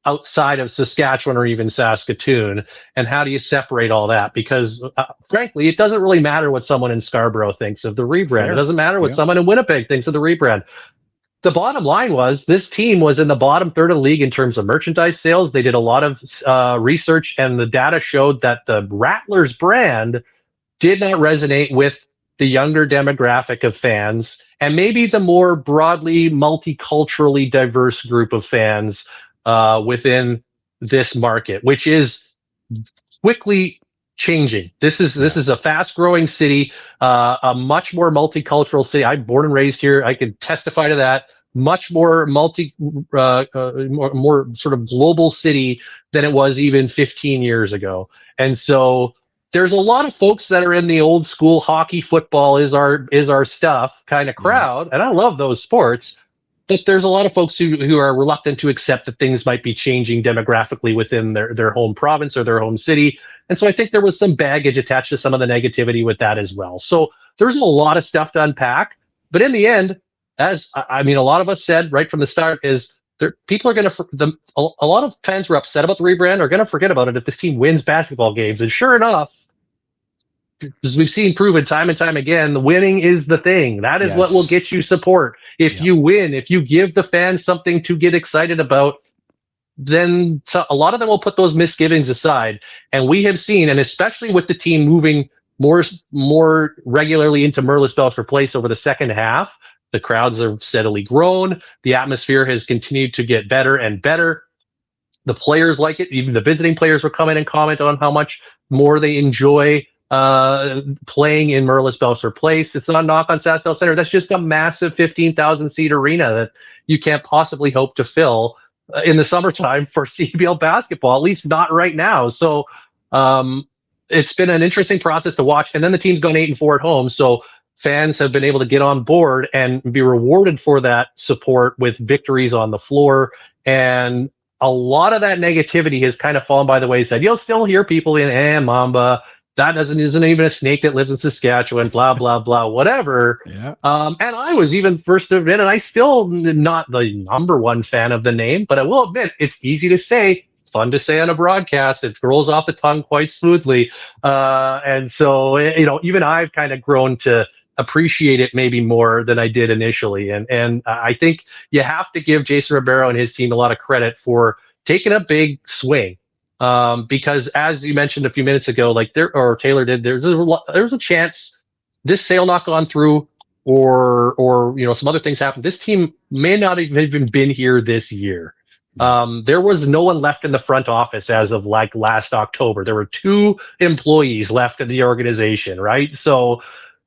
outside of Saskatchewan or even Saskatoon, and how do you separate all that? Because frankly, it doesn't really matter what someone in Scarborough thinks of the rebrand. Fair. It doesn't matter what someone in Winnipeg thinks of the rebrand. The bottom line was this team was in the bottom third of the league in terms of merchandise sales. They did a lot of research, and the data showed that the Rattlers brand did not resonate with the younger demographic of fans, and maybe the more broadly multiculturally diverse group of fans within this market, which is quickly changing. This is a fast-growing city, a much more multicultural city. I'm born and raised here. I can testify to that. Much more more sort of global city than it was even 15 years ago. And so there's a lot of folks that are in the old school hockey, football is our stuff kind of crowd, and I love those sports. But there's a lot of folks who are reluctant to accept that things might be changing demographically within their home province or their home city. And so I think there was some baggage attached to some of the negativity with that as well. So there's a lot of stuff to unpack. But in the end, as I mean, a lot of us said right from the start, is people are going to, a lot of fans were upset about the rebrand, are going to forget about it if this team wins basketball games. And sure enough, as we've seen proven time and time again, winning is the thing. That is what will get you support. If you win, if you give the fans something to get excited about, then a lot of them will put those misgivings aside. And we have seen, and especially with the team moving more regularly into Merlis Belcher Place over the second half, the crowds have steadily grown. The atmosphere has continued to get better and better. The players like it. Even the visiting players will come in and comment on how much more they enjoy playing in Merlis Belcher Place. It's not a knock on SaskTel Center. That's just a massive 15,000 seat arena that you can't possibly hope to fill in the summertime for CBL basketball, at least not right now. So it's been an interesting process to watch. And then the team's gone 8-4 at home. So fans have been able to get on board and be rewarded for that support with victories on the floor. And a lot of that negativity has kind of fallen by the wayside. You'll still hear people in Mamba, that isn't even a snake that lives in Saskatchewan, blah, blah, blah, whatever. Yeah. And I was even first to admit, and I still not the number one fan of the name, but I will admit it's easy to say, fun to say on a broadcast. It rolls off the tongue quite smoothly. And so, even I've kind of grown to appreciate it maybe more than I did initially. And I think you have to give Jason Ribeiro and his team a lot of credit for taking a big swing. Because as you mentioned a few minutes ago, Taylor did, there's a chance this sale not gone through or some other things happen. This team may not have even been here this year. There was no one left in the front office as of last October. There were 2 employees left in the organization, right? So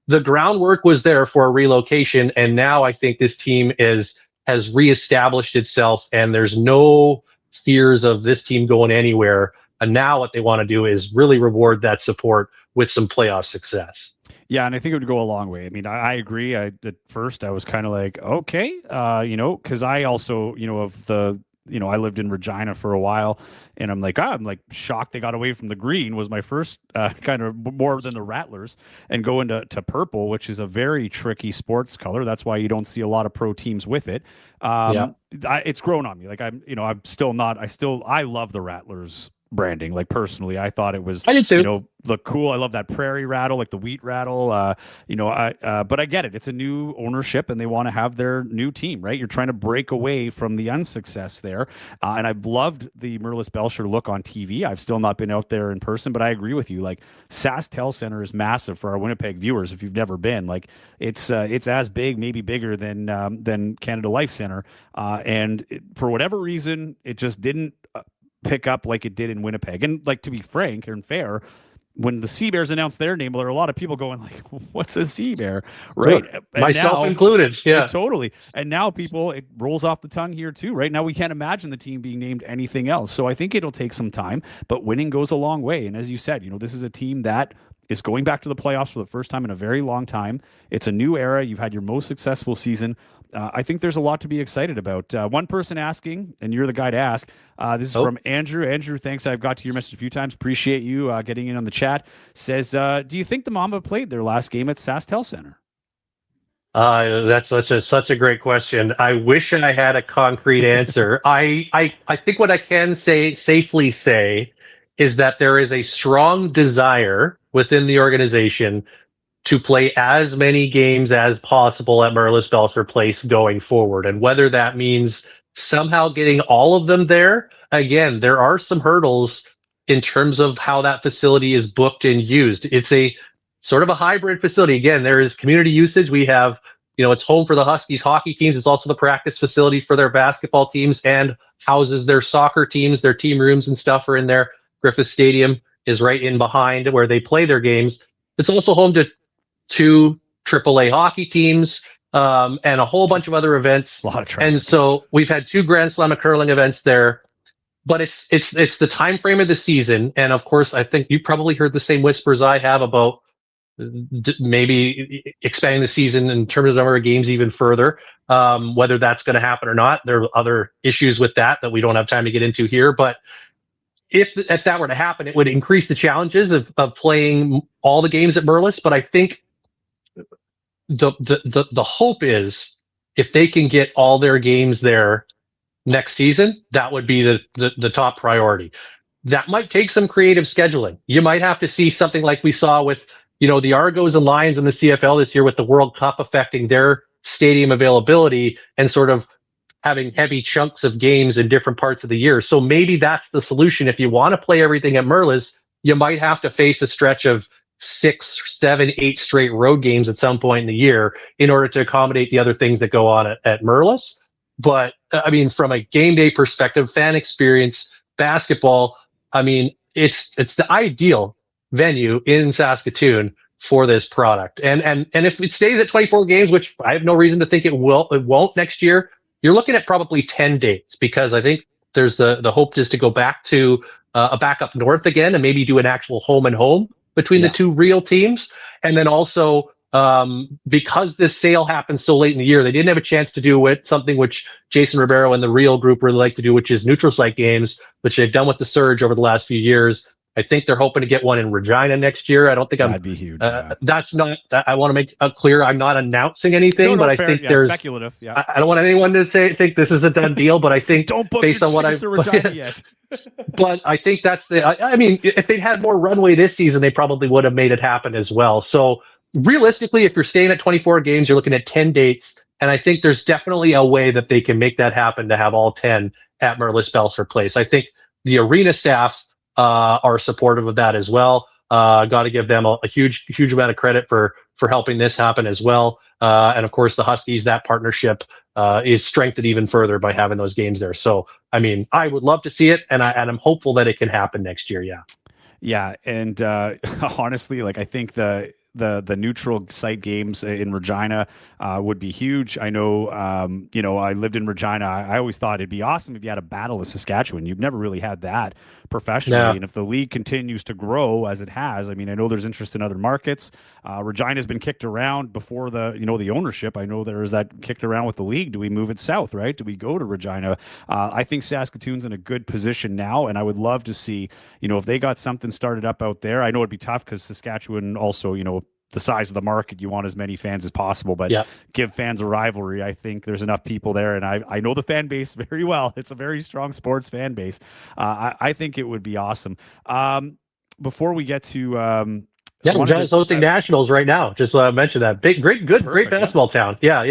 the groundwork was there for a relocation. And now I think this team has reestablished itself, and there's no fears of this team going anywhere. And now what they want to do is really reward that support with some playoff success. Yeah, and I think it would go a long way. I mean, I agree. At first I was kind of like, okay, because I also, I lived in Regina for a while, and I'm like shocked they got away from the green was my first kind of more than the Rattlers, and go into purple, which is a very tricky sports color. That's why you don't see a lot of pro teams with it. It's grown on me. Like I'm still not. I love the Rattlers branding. Like personally, I thought it was, I did too. Look cool. I love that prairie rattle, like the wheat rattle. But I get it. It's a new ownership, and they want to have their new team, right? You're trying to break away from the unsuccess there. And I've loved the Merlis Belcher look on TV. I've still not been out there in person, but I agree with you. Like SaskTel Center is massive for our Winnipeg viewers. If you've never been, like it's as big, maybe bigger than Canada Life Center. And for whatever reason, it just didn't pick up like it did in Winnipeg. And to be frank and fair, when the Sea Bears announced their name, there are a lot of people going like, what's a Sea Bear? Right. Sure. Myself included. Yeah, totally. And now it rolls off the tongue here too. Right now, we can't imagine the team being named anything else. So I think it'll take some time, but winning goes a long way. And as you said, this is a team that is going back to the playoffs for the first time in a very long time. It's a new era. You've had your most successful season. I think there's a lot to be excited about. One person asking, and you're the guy to ask, this is from Andrew. Andrew, thanks. I've got to your message a few times. Appreciate you getting in on the chat. Says, do you think the Mamba played their last game at SaskTel Center? That's such a great question. I wish I had a concrete answer. I think what I can safely say is that there is a strong desire within the organization to play as many games as possible at Merlis Belcher Place going forward. And whether that means somehow getting all of them there, again, there are some hurdles in terms of how that facility is booked and used. It's a sort of a hybrid facility. Again, there is community usage. We have, it's home for the Huskies hockey teams. It's also the practice facility for their basketball teams and houses their soccer teams. Their team rooms and stuff are in there. Griffith Stadium is right in behind where they play their games. It's also home to 2 AAA hockey teams and a whole bunch of other events. A lot of traffic. And so we've had 2 Grand Slam of curling events there. But it's the time frame of the season, and of course, I think you probably heard the same whispers I have about maybe expanding the season in terms of number of games even further. Whether that's going to happen or not, there are other issues with that we don't have time to get into here. But if that were to happen, it would increase the challenges of playing all the games at Merlis. But I think the hope is if they can get all their games there next season, that would be the top priority. That might take some creative scheduling. You might have to see something like we saw with the Argos and Lions in the CFL this year with the World Cup affecting their stadium availability and sort of having heavy chunks of games in different parts of the year. So maybe that's the solution. If you want to play everything at Merlis, you might have to face a stretch of 6, 7, 8 straight road games at some point in the year in order to accommodate the other things that go on at Merlis. But I mean, from a game day perspective, fan experience, basketball, I mean, it's the ideal venue in Saskatoon for this product. And if it stays at 24 games, which I have no reason to think it won't next year, you're looking at probably 10 dates, because I think there's the hope is to go back to a back up north again and maybe do an actual home and home between the two real teams. And then also, because this sale happened so late in the year, they didn't have a chance to do something which Jason Ribeiro and the Real Group really like to do, which is neutral site games, which they've done with the Surge over the last few years. I think they're hoping to get one in Regina next year. I don't think that'd be huge. That's not. I want to make clear. I'm not announcing anything, but I think there's speculative. Yeah. I don't want anyone to think this is a done deal, but I think don't book based on what I've Regina yet. But I think that's I mean, if they'd had more runway this season, they probably would have made it happen as well. So realistically, if you're staying at 24 games, you're looking at 10 dates, and I think there's definitely a way that they can make that happen to have all 10 at Merlis Belfort Place. I think the arena staff are supportive of that as well. Got to give them a huge amount of credit for helping this happen as well. And of course, the Huskies, that partnership is strengthened even further by having those games there. So, I mean, I would love to see it, and I'm hopeful that it can happen next year. Yeah. Yeah, and honestly, like, I think the neutral site games in Regina would be huge. I know, I lived in Regina. I always thought it'd be awesome if you had a battle of Saskatchewan. You've never really had that professionally. Yeah. And if the league continues to grow as it has, I mean, I know there's interest in other markets. Regina's been kicked around before the ownership. I know there is that kicked around with the league. Do we move it south, right? Do we go to Regina? I think Saskatoon's in a good position now, and I would love to see, if they got something started up out there. I know it'd be tough because Saskatchewan also, the size of the market, you want as many fans as possible, but give fans a rivalry. I think there's enough people there, and I know the fan base very well. It's a very strong sports fan base. I think it would be awesome. Before we get to Regina's hosting nationals right now. Just mention that. Great basketball town. Yeah,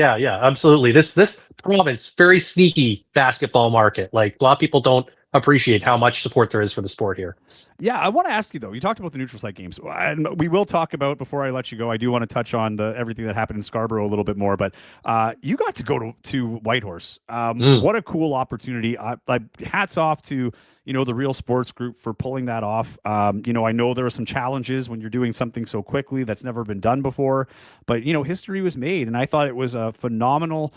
absolutely. This province, very sneaky basketball market. Like, a lot of people don't appreciate how much support there is for the sport here. Yeah, I want to ask you though. You talked about the neutral site games, and we will talk about, before I let you go, I do want to touch on everything that happened in Scarborough a little bit more. But you got to go to Whitehorse. What a cool opportunity! Hats off to the Real Sports Group for pulling that off. I know there are some challenges when you're doing something so quickly that's never been done before, but history was made, and I thought it was a phenomenal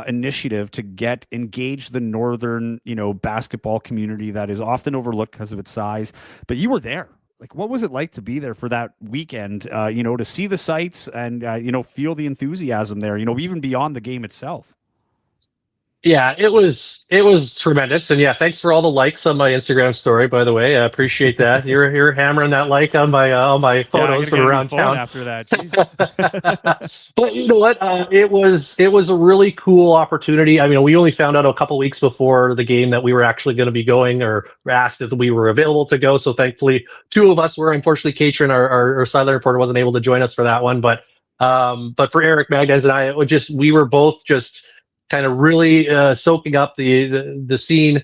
initiative to engage the northern, basketball community that is often overlooked because of its size. But you were there. Like, what was it like to be there for that weekend? To see the sights and feel the enthusiasm there. Even beyond the game itself. Yeah, it was tremendous, and thanks for all the likes on my Instagram story. By the way, I appreciate that. You're hammering that like on my photos from around town. After that, but you know what? It was a really cool opportunity. I mean, we only found out a couple weeks before the game that we were actually going to be going, or asked if we were available to go. So thankfully, two of us were. Unfortunately, Katrin, our sideline reporter, wasn't able to join us for that one. But for Eric Magdans and I, we were both just kind of really soaking up the scene.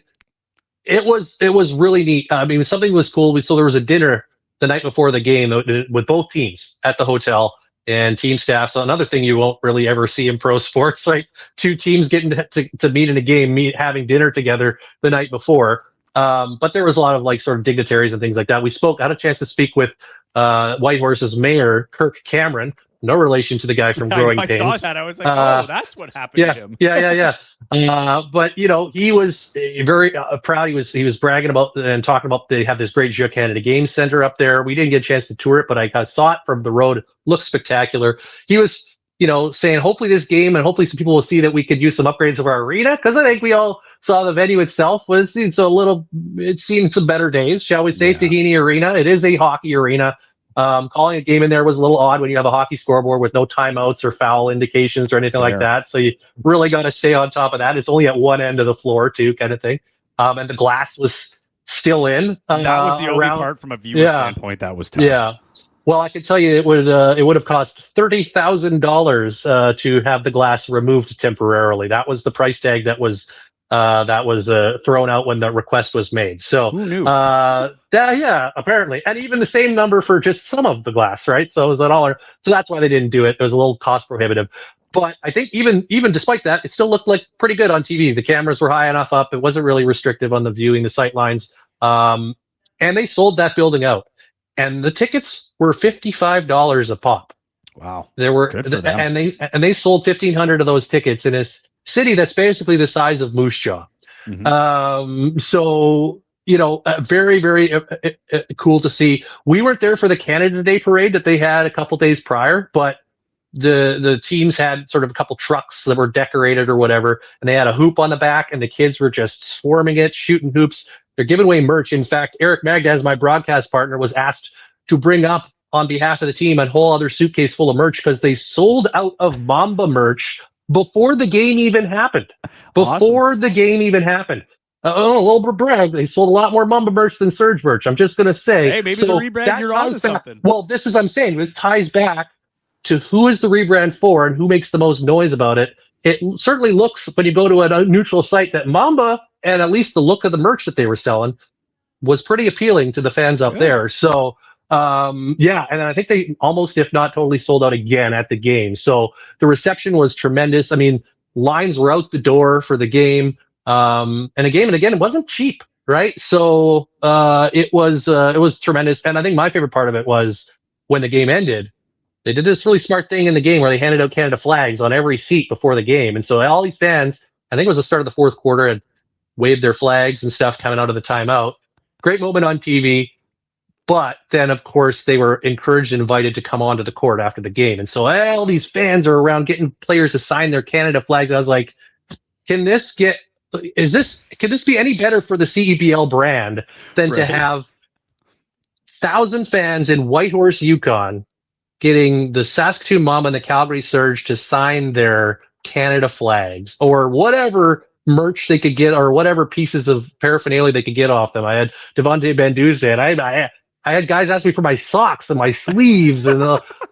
It was really neat. I mean, something was cool. So there was a dinner the night before the game with both teams at the hotel and team staff. So another thing you won't really ever see in pro sports, right? Two teams getting to meet in a game, having dinner together the night before. But there was a lot of sort of dignitaries and things like that. I had a chance to speak with Whitehorse's mayor, Kirk Cameron. No relation to the guy from Growing Pains. I saw that. I was like, that's what happened to him. Yeah. But he was very proud. He was bragging about and talking about they have this great Geo Canada Game Center up there. We didn't get a chance to tour it, but I saw it from the road. It looked spectacular. He was, saying hopefully this game and hopefully some people will see that we could use some upgrades of our arena, because I think we all saw the venue itself was it's seen some better days, shall we say. Tahini Arena. It is a hockey arena. Calling a game in there was a little odd when you have a hockey scoreboard with no timeouts or foul indications or anything like that. So you really got to stay on top of that. It's only at one end of the floor too, kind of thing. And the glass was still in. That was the only part from a viewer standpoint that was tough. Yeah. Well, I can tell you it would have cost $30,000 to have the glass removed temporarily. That was the price tag that was thrown out when the request was made. So Who knew? yeah, apparently, and even the same number for just some of the glass, right? So it was $1. So that's why they didn't do it. It was a little cost prohibitive. But I think even despite that, it still looked like pretty good on TV. The cameras were high enough up; it wasn't really restrictive on the viewing, the sight lines. And they sold that building out, and the tickets were $55 a pop. Wow, There were, good for them. and they sold 1,500 of those tickets in a city that's basically the size of Moose Jaw. So very, very cool to see. We weren't there for the Canada Day parade that they had a couple days prior, but the teams had sort of a couple trucks that were decorated or whatever, and they had a hoop on the back, and the kids were just swarming it, shooting hoops. They're giving away merch. In fact, Eric Magda, as my broadcast partner, was asked to bring up on behalf of the team a whole other suitcase full of merch because they sold out of Mamba merch before the game even happened. Awesome. The game even happened. A little bit brag. They sold a lot more Mamba merch than Surge merch. I'm just going to say. Hey, maybe the rebrand, you're onto something. Well, this is what I'm saying. This ties back to who is the rebrand for and who makes the most noise about it. It certainly looks, when you go to a neutral site, that Mamba, and at least the look of the merch that they were selling, was pretty appealing to the fans up there. So, yeah, and I think they almost, if not totally, sold out again at the game. So the reception was tremendous. I mean, lines were out the door for the game. And again, it wasn't cheap, right? So it was tremendous. And I think my favorite part of it was when the game ended. They did this really smart thing in the game where they handed out Canada flags on every seat before the game. And so all these fans, I think it was the start of the fourth quarter, had waved their flags and stuff coming out of the timeout. Great moment on TV. But then, of course, they were encouraged and invited to come onto the court after the game. And so all these fans are around getting players to sign their Canada flags. And I was like, can this be any better for the CEBL brand than to have 1,000 fans in Whitehorse, Yukon, getting the Saskatoon Mamba and the Calgary Surge to sign their Canada flags or whatever merch they could get or whatever pieces of paraphernalia they could get off them. I had Devontae Banduza, and I had guys ask me for my socks and my sleeves and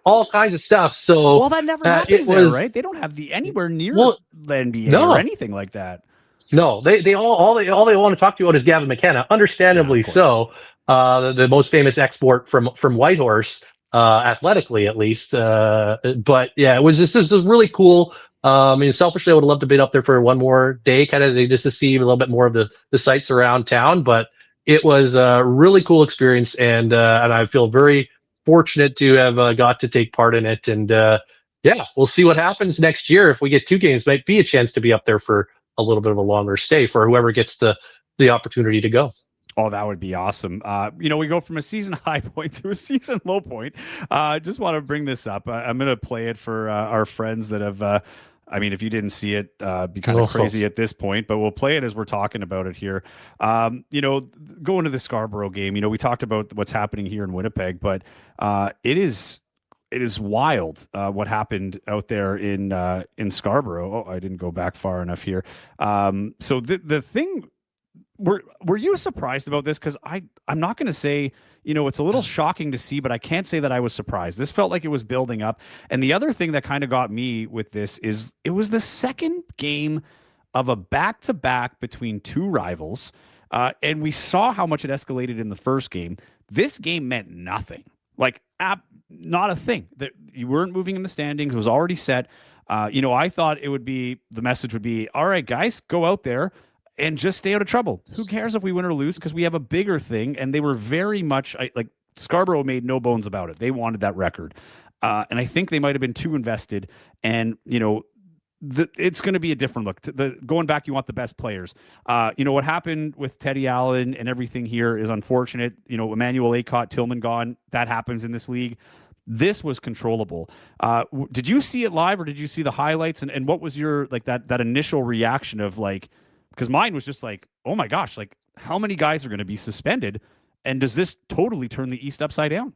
all kinds of stuff. So that never happens there, right? They don't have anywhere near the NBA or anything like that. No, they all they want to talk to you about is Gavin McKenna, understandably so. The most famous export from Whitehorse. Athletically, at least. But yeah, this was really cool. I mean, selfishly, I would have loved to be up there for one more day, kind of just to see a little bit more of the sights around town. But it was a really cool experience, and I feel very fortunate to have got to take part in it. And yeah, we'll see what happens next year. If we get 2 games, might be a chance to be up there for a little bit of a longer stay for whoever gets the opportunity to go. Oh, that would be awesome. We go from a season high point to a season low point. I just want to bring this up. I'm going to play it for our friends that have, if you didn't see it, be kind of crazy at this point, but we'll play it as we're talking about it here. Going to the Scarborough game, we talked about what's happening here in Winnipeg, but it is wild what happened out there in Scarborough. Oh, I didn't go back far enough here. So the thing... Were you surprised about this? Because I'm not going to say, it's a little shocking to see, but I can't say that I was surprised. This felt like it was building up. And the other thing that kind of got me with this is it was the second game of a back-to-back between two rivals. And we saw how much it escalated in the first game. This game meant nothing. Like, not a thing. That you weren't moving in the standings. It was already set. I thought the message would be, all right, guys, go out there and just stay out of trouble. Who cares if we win or lose? Because we have a bigger thing. And they were very much Scarborough made no bones about it. They wanted that record. And I think they might have been too invested. And, it's going to be a different look. Going back, you want the best players. What happened with Teddy Allen and everything here is unfortunate. Emmanuel Acott, Tillman gone. That happens in this league. This was controllable. Did you see it live or did you see the highlights? And what was your, that initial reaction of because mine was just oh my gosh, how many guys are going to be suspended? And does this totally turn the East upside down?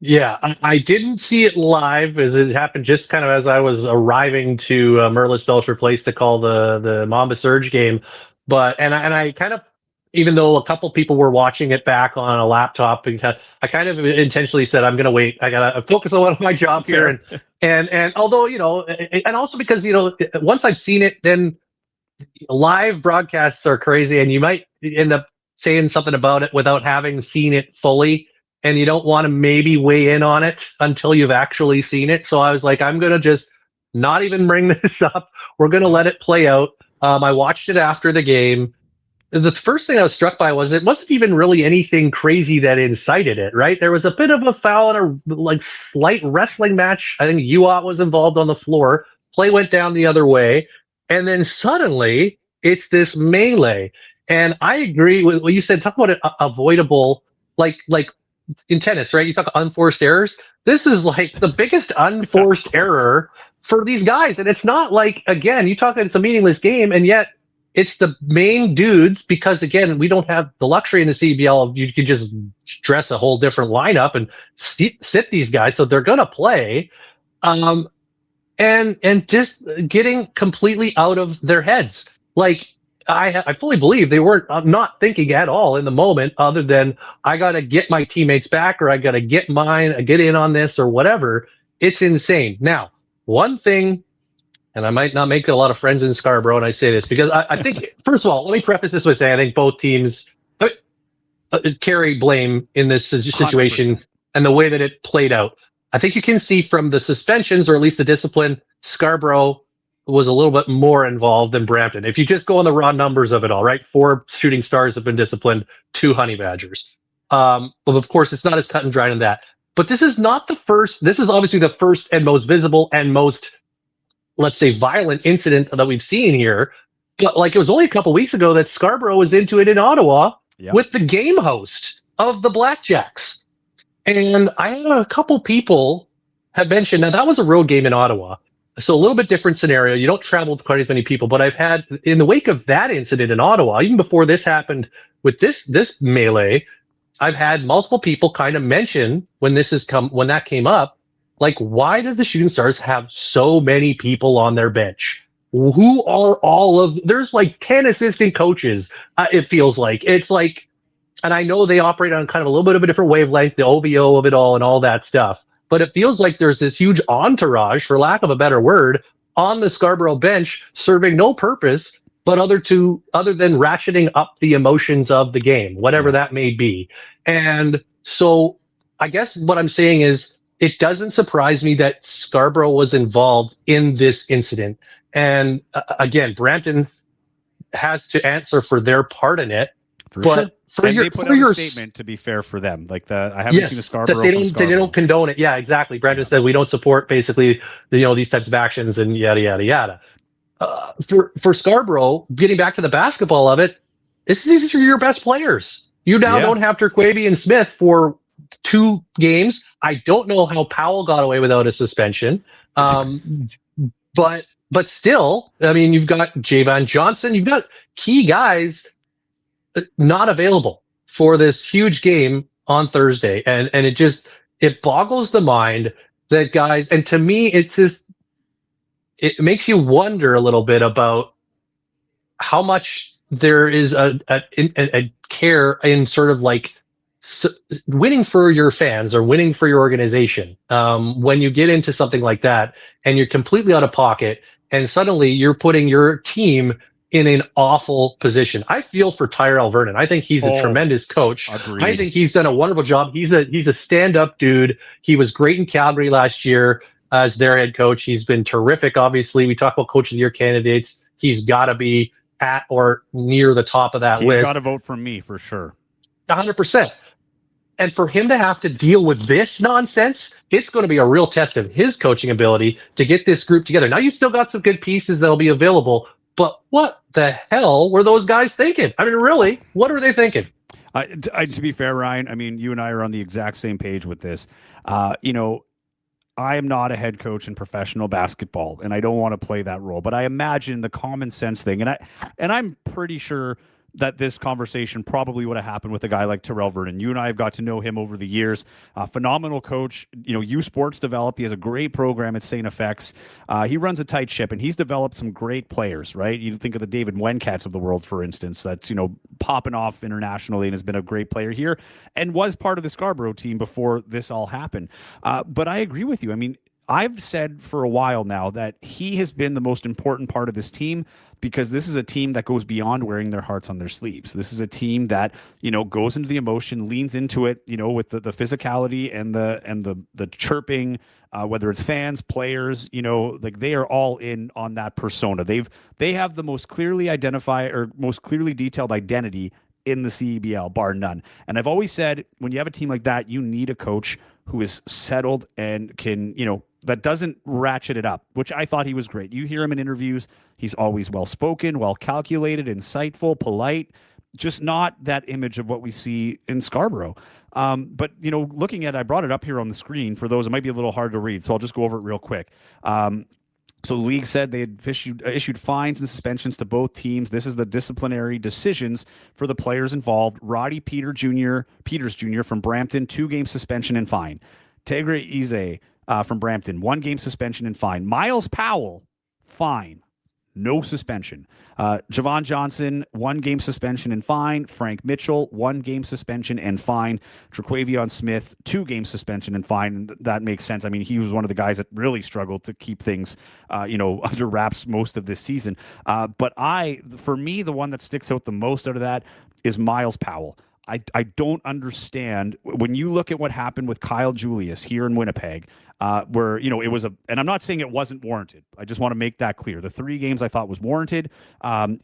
Yeah, I didn't see it live as it happened just kind of as I was arriving to Merlis Belcher Place to call the Mamba Surge game. And I kind of even though a couple people were watching it back on a laptop, because I kind of intentionally said, I'm going to wait. I got to focus on my job here. And although, and also because, once I've seen it, then live broadcasts are crazy and you might end up saying something about it without having seen it fully. And you don't want to maybe weigh in on it until you've actually seen it. So I was like, I'm going to just not even bring this up. We're going to let it play out. I watched it after the game. The first thing I was struck by was it wasn't even really anything crazy that incited it, right? There was a bit of a foul and a slight wrestling match. I think Uat was involved on the floor. Play went down the other way. And then suddenly it's this melee. And I agree with what you said. Talk about it avoidable, like in tennis, right? You talk unforced errors. This is like the biggest unforced error for these guys. And it's not like, again, you talk, it's a meaningless game, and yet it's the main dudes, because again, we don't have the luxury in the CBL of you can just dress a whole different lineup and sit these guys. So they're going to play. And just getting completely out of their heads. Like, I fully believe they weren't not thinking at all in the moment, other than I got to get my teammates back, or I got to get mine, get in on this, or whatever. It's insane. Now, one thing, and I might not make a lot of friends in Scarborough, and I say this because I think, first of all, let me preface this with saying I think both teams carry blame in this situation 100%. and the way that it played out. I think you can see from the suspensions, or at least the discipline, Scarborough was a little bit more involved than Brampton. If you just go on the raw numbers of it all, right? 4 shooting stars have been disciplined, 2 honey badgers. But of course, it's not as cut and dried in that. But this is not the first. This is obviously the first and most visible and most, let's say, violent incident that we've seen here. But like, it was only a couple weeks ago that Scarborough was into it in Ottawa with the game host of the Blackjacks. And I had a couple people have mentioned, now that was a road game in Ottawa. So a little bit different scenario. You don't travel with quite as many people, but I've had, in the wake of that incident in Ottawa, even before this happened with this melee, I've had multiple people kind of mention when that came up, like, why do the Shooting Stars have so many people on their bench? Who are there's like 10 assistant coaches. It feels like it's like, and I know they operate on kind of a little bit of a different wavelength, the OVO of it all and all that stuff. But it feels like there's this huge entourage, for lack of a better word, on the Scarborough bench serving no purpose but other than ratcheting up the emotions of the game, whatever that may be. And so I guess what I'm saying is it doesn't surprise me that Scarborough was involved in this incident. And again, Brampton has to answer for their part in it. For sure. They put out your a statement, to be fair, for them. Like, I haven't seen a Scarborough. They don't condone it. Yeah, exactly. Brandon said we don't support basically these types of actions and yada yada yada. For Scarborough, getting back to the basketball of it, these are your best players. You now don't have Turquavi and Smith for 2 games. I don't know how Powell got away without a suspension. But still, I mean, you've got Javon Johnson, you've got key guys not available for this huge game on Thursday. And it boggles the mind that guys, and to me, it makes you wonder a little bit about how much there is a care in sort of like winning for your fans or winning for your organization. When you get into something like that and you're completely out of pocket and suddenly you're putting your team in an awful position. I feel for Tyrell Vernon. I think he's a tremendous coach. Agreed. I think he's done a wonderful job. He's a stand-up dude. He was great in Calgary last year as their head coach. He's been terrific. Obviously, we talk about coach of the year candidates. He's got to be at or near the top of that list. He's got to vote for me for sure. 100%. And for him to have to deal with this nonsense, it's going to be a real test of his coaching ability to get this group together. Now, you still got some good pieces that'll be available, but what the hell were those guys thinking? I mean, really, what are they thinking? To be fair, Ryan, I mean, you and I are on the exact same page with this. I am not a head coach in professional basketball, and I don't want to play that role. But I imagine the common sense thing, and I'm pretty sure that this conversation probably would have happened with a guy like Terrell Vernon. You and I have got to know him over the years. Phenomenal coach. U Sports developed. He has a great program at St. FX. He runs a tight ship, and he's developed some great players, right? You think of the David Wencats of the world, for instance, that's, popping off internationally and has been a great player here and was part of the Scarborough team before this all happened. But I agree with you. I mean, I've said for a while now that he has been the most important part of this team because this is a team that goes beyond wearing their hearts on their sleeves. This is a team that, goes into the emotion, leans into it, with the physicality and the chirping, whether it's fans, players, like they are all in on that persona. They have the most clearly most clearly detailed identity in the CEBL, bar none. And I've always said, when you have a team like that, you need a coach who is settled and can, that doesn't ratchet it up, which I thought he was great. You hear him in interviews. He's always well-spoken, well-calculated, insightful, polite, just not that image of what we see in Scarborough. But, looking at, I brought it up here on the screen for those, it might be a little hard to read, so I'll just go over it real quick. So the league said they had issued fines and suspensions to both teams. This is the disciplinary decisions for the players involved. Roddy Peters Jr. from Brampton, 2-game suspension and fine. Tegre Ize from Brampton, 1-game suspension and fine. Miles Powell, fine. No suspension. Javon Johnson, 1-game suspension and fine. Frank Mitchell, 1-game suspension and fine. Traquavion Smith, 2-game suspension and fine. And that makes sense. I mean, he was one of the guys that really struggled to keep things, under wraps most of this season. But for me, the one that sticks out the most out of that is Miles Powell. I don't understand when you look at what happened with Kyle Julius here in Winnipeg, where, it was and I'm not saying it wasn't warranted. I just want to make that clear. The 3 games I thought was warranted.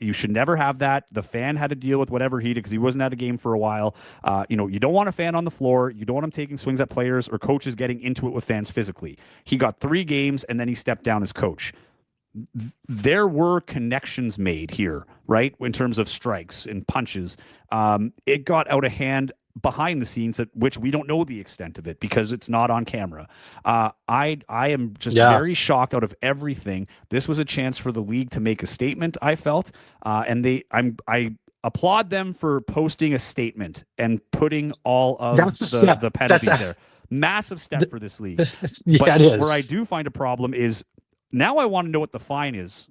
You should never have that. The fan had to deal with whatever he did because he wasn't at a game for a while. You don't want a fan on the floor. You don't want him taking swings at players or coaches getting into it with fans physically. He got 3 games and then he stepped down as coach. There were connections made here, right? In terms of strikes and punches. It got out of hand behind the scenes, at which we don't know the extent of it because it's not on camera. I am just very shocked out of everything. This was a chance for the league to make a statement, I felt. And I applaud them for posting a statement and putting all of the penalties there. Massive step for this league. But it is. Where I do find a problem is now I want to know what the fine is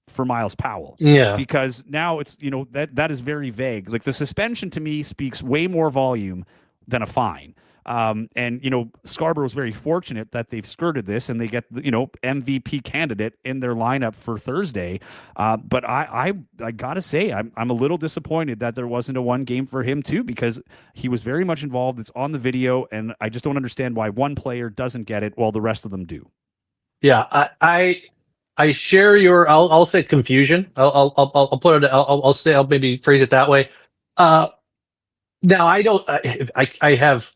for Miles Powell. Yeah. Because now it's, that is very vague. Like the suspension to me speaks way more volume than a fine. And Scarborough's very fortunate that they've skirted this and they get the, MVP candidate in their lineup for Thursday. But I got to say, I'm a little disappointed that there wasn't a 1 game for him too, because he was very much involved. It's on the video. And I just don't understand why one player doesn't get it while the rest of them do. Yeah, I share your. I'll say confusion. I'll put it. I'll maybe phrase it that way. Now I don't. I have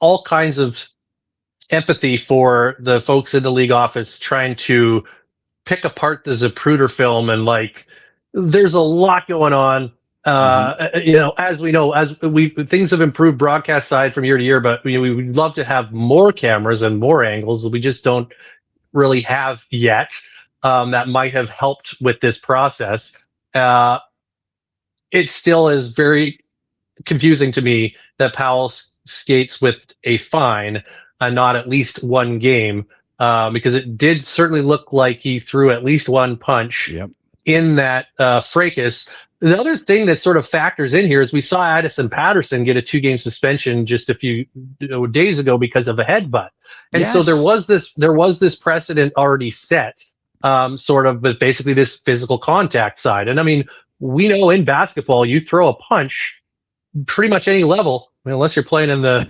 all kinds of empathy for the folks in the league office trying to pick apart the Zapruder film and there's a lot going on. As we know, things have improved broadcast side from year to year, but we would love to have more cameras and more angles. We just don't really have yet. That might have helped with this process. It still is very confusing to me that Powell skates with a fine and not at least 1 game, because it did certainly look like he threw at least 1 punch in that fracas. The other thing that sort of factors in here is we saw Addison Patterson get a 2-game suspension just a few days ago because of a headbutt. And so there was this precedent already set, sort of, but basically this physical contact side. And I mean, we know in basketball, you throw a punch pretty much any level, unless you're playing in the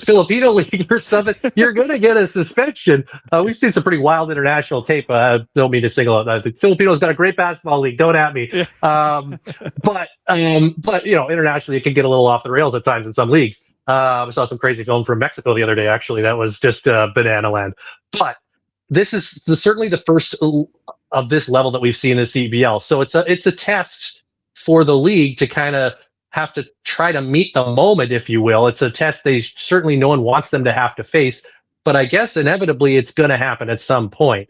Filipino league or something, you're going to get a suspension. We've seen some pretty wild international tape. Don't mean to single out. The Filipinos got a great basketball league. Don't at me. But internationally, it can get a little off the rails at times in some leagues. I saw some crazy film from Mexico the other day. Actually, that was just banana land. But this is certainly the first of this level that we've seen in the CBL. So it's a test for the league to kind of have to try to meet the moment, if you will. It's a test certainly no one wants them to have to face, but I guess inevitably it's going to happen at some point.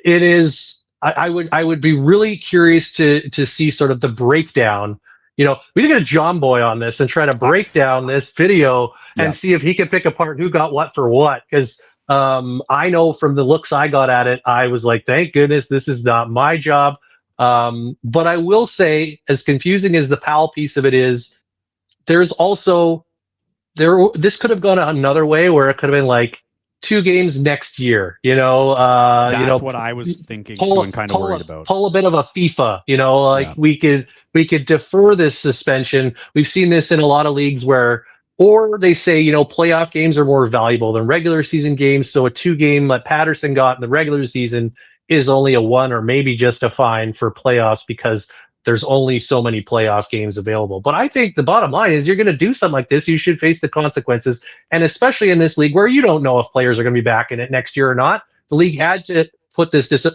It is I would be really curious to see sort of the breakdown. We need to get a John Boy on this and try to break down this video and see if he can pick apart who got what for what. Because I know from the looks I got at it, I was like, thank goodness this is not my job. But I will say, as confusing as the Powell piece of it is, there's also this could have gone another way where it could have been like 2 games next year. That's what I was thinking too, and kind of worried about. Pull a bit of a FIFA. We could defer this suspension. We've seen this in a lot of leagues or they say, playoff games are more valuable than regular season games. So a 2-game that Patterson got in the regular season is only a 1 or maybe just a fine for playoffs because there's only so many playoff games available. But I think the bottom line is you're going to do something like this, you should face the consequences. And especially in this league where you don't know if players are going to be back in it next year or not, the league had to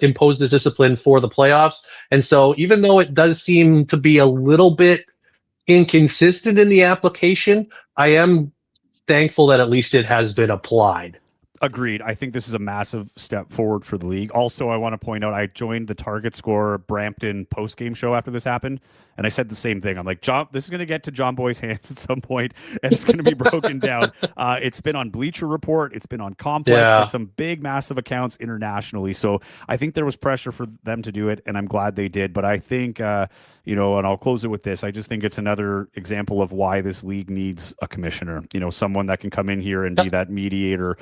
impose this discipline for the playoffs. And so even though it does seem to be a little bit inconsistent in the application, I am thankful that at least it has been applied. Agreed. I think this is a massive step forward for the league. Also, I want to point out I joined the Target Score Brampton post-game show after this happened, and I said the same thing. I'm like, this is going to get to John Boy's hands at some point, and it's going to be broken down. It's been on Bleacher Report. It's been on Complex. Like some big, massive accounts internationally. So I think there was pressure for them to do it, and I'm glad they did. But I think, and I'll close it with this. I just think it's another example of why this league needs a commissioner, someone that can come in here and be that mediator,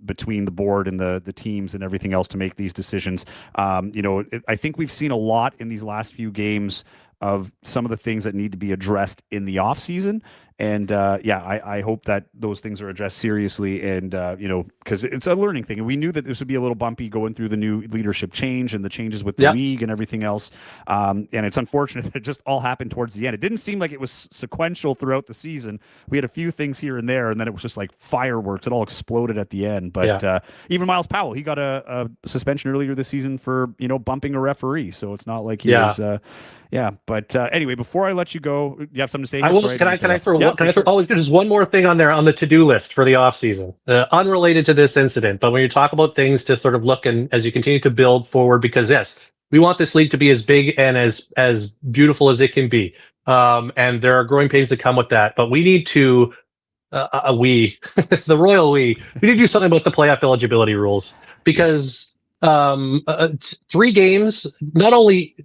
between the board and the teams and everything else to make these decisions. I think we've seen a lot in these last few games of some of the things that need to be addressed in the off season. And I hope that those things are addressed seriously. And, because it's a learning thing. And we knew that this would be a little bumpy going through the new leadership change and the changes with the league and everything else. And it's unfortunate that it just all happened towards the end. It didn't seem like it was sequential throughout the season. We had a few things here and there, and then it was just like fireworks. It all exploded at the end. But even Miles Powell, he got a suspension earlier this season for, bumping a referee. So it's not like he was... but anyway, before I let you go, you have something to say? I will. Can I throw? Just one more thing on there on the to-do list for the off season, unrelated to this incident. But when you talk about things to sort of look and as you continue to build forward, because yes, we want this league to be as big and as beautiful as it can be, and there are growing pains that come with that. But we need to, the royal we need to do something about the playoff eligibility rules because 3 games, not only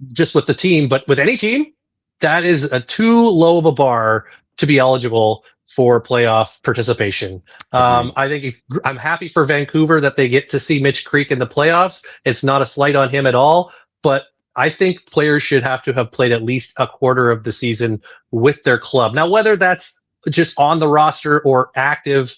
just with the team, but with any team, that is too low of a bar to be eligible for playoff participation. I think I'm happy for Vancouver that they get to see Mitch Creek in the playoffs. It's not a slight on him at all, but I think players should have to have played at least a quarter of the season with their club. Now, whether that's just on the roster or active,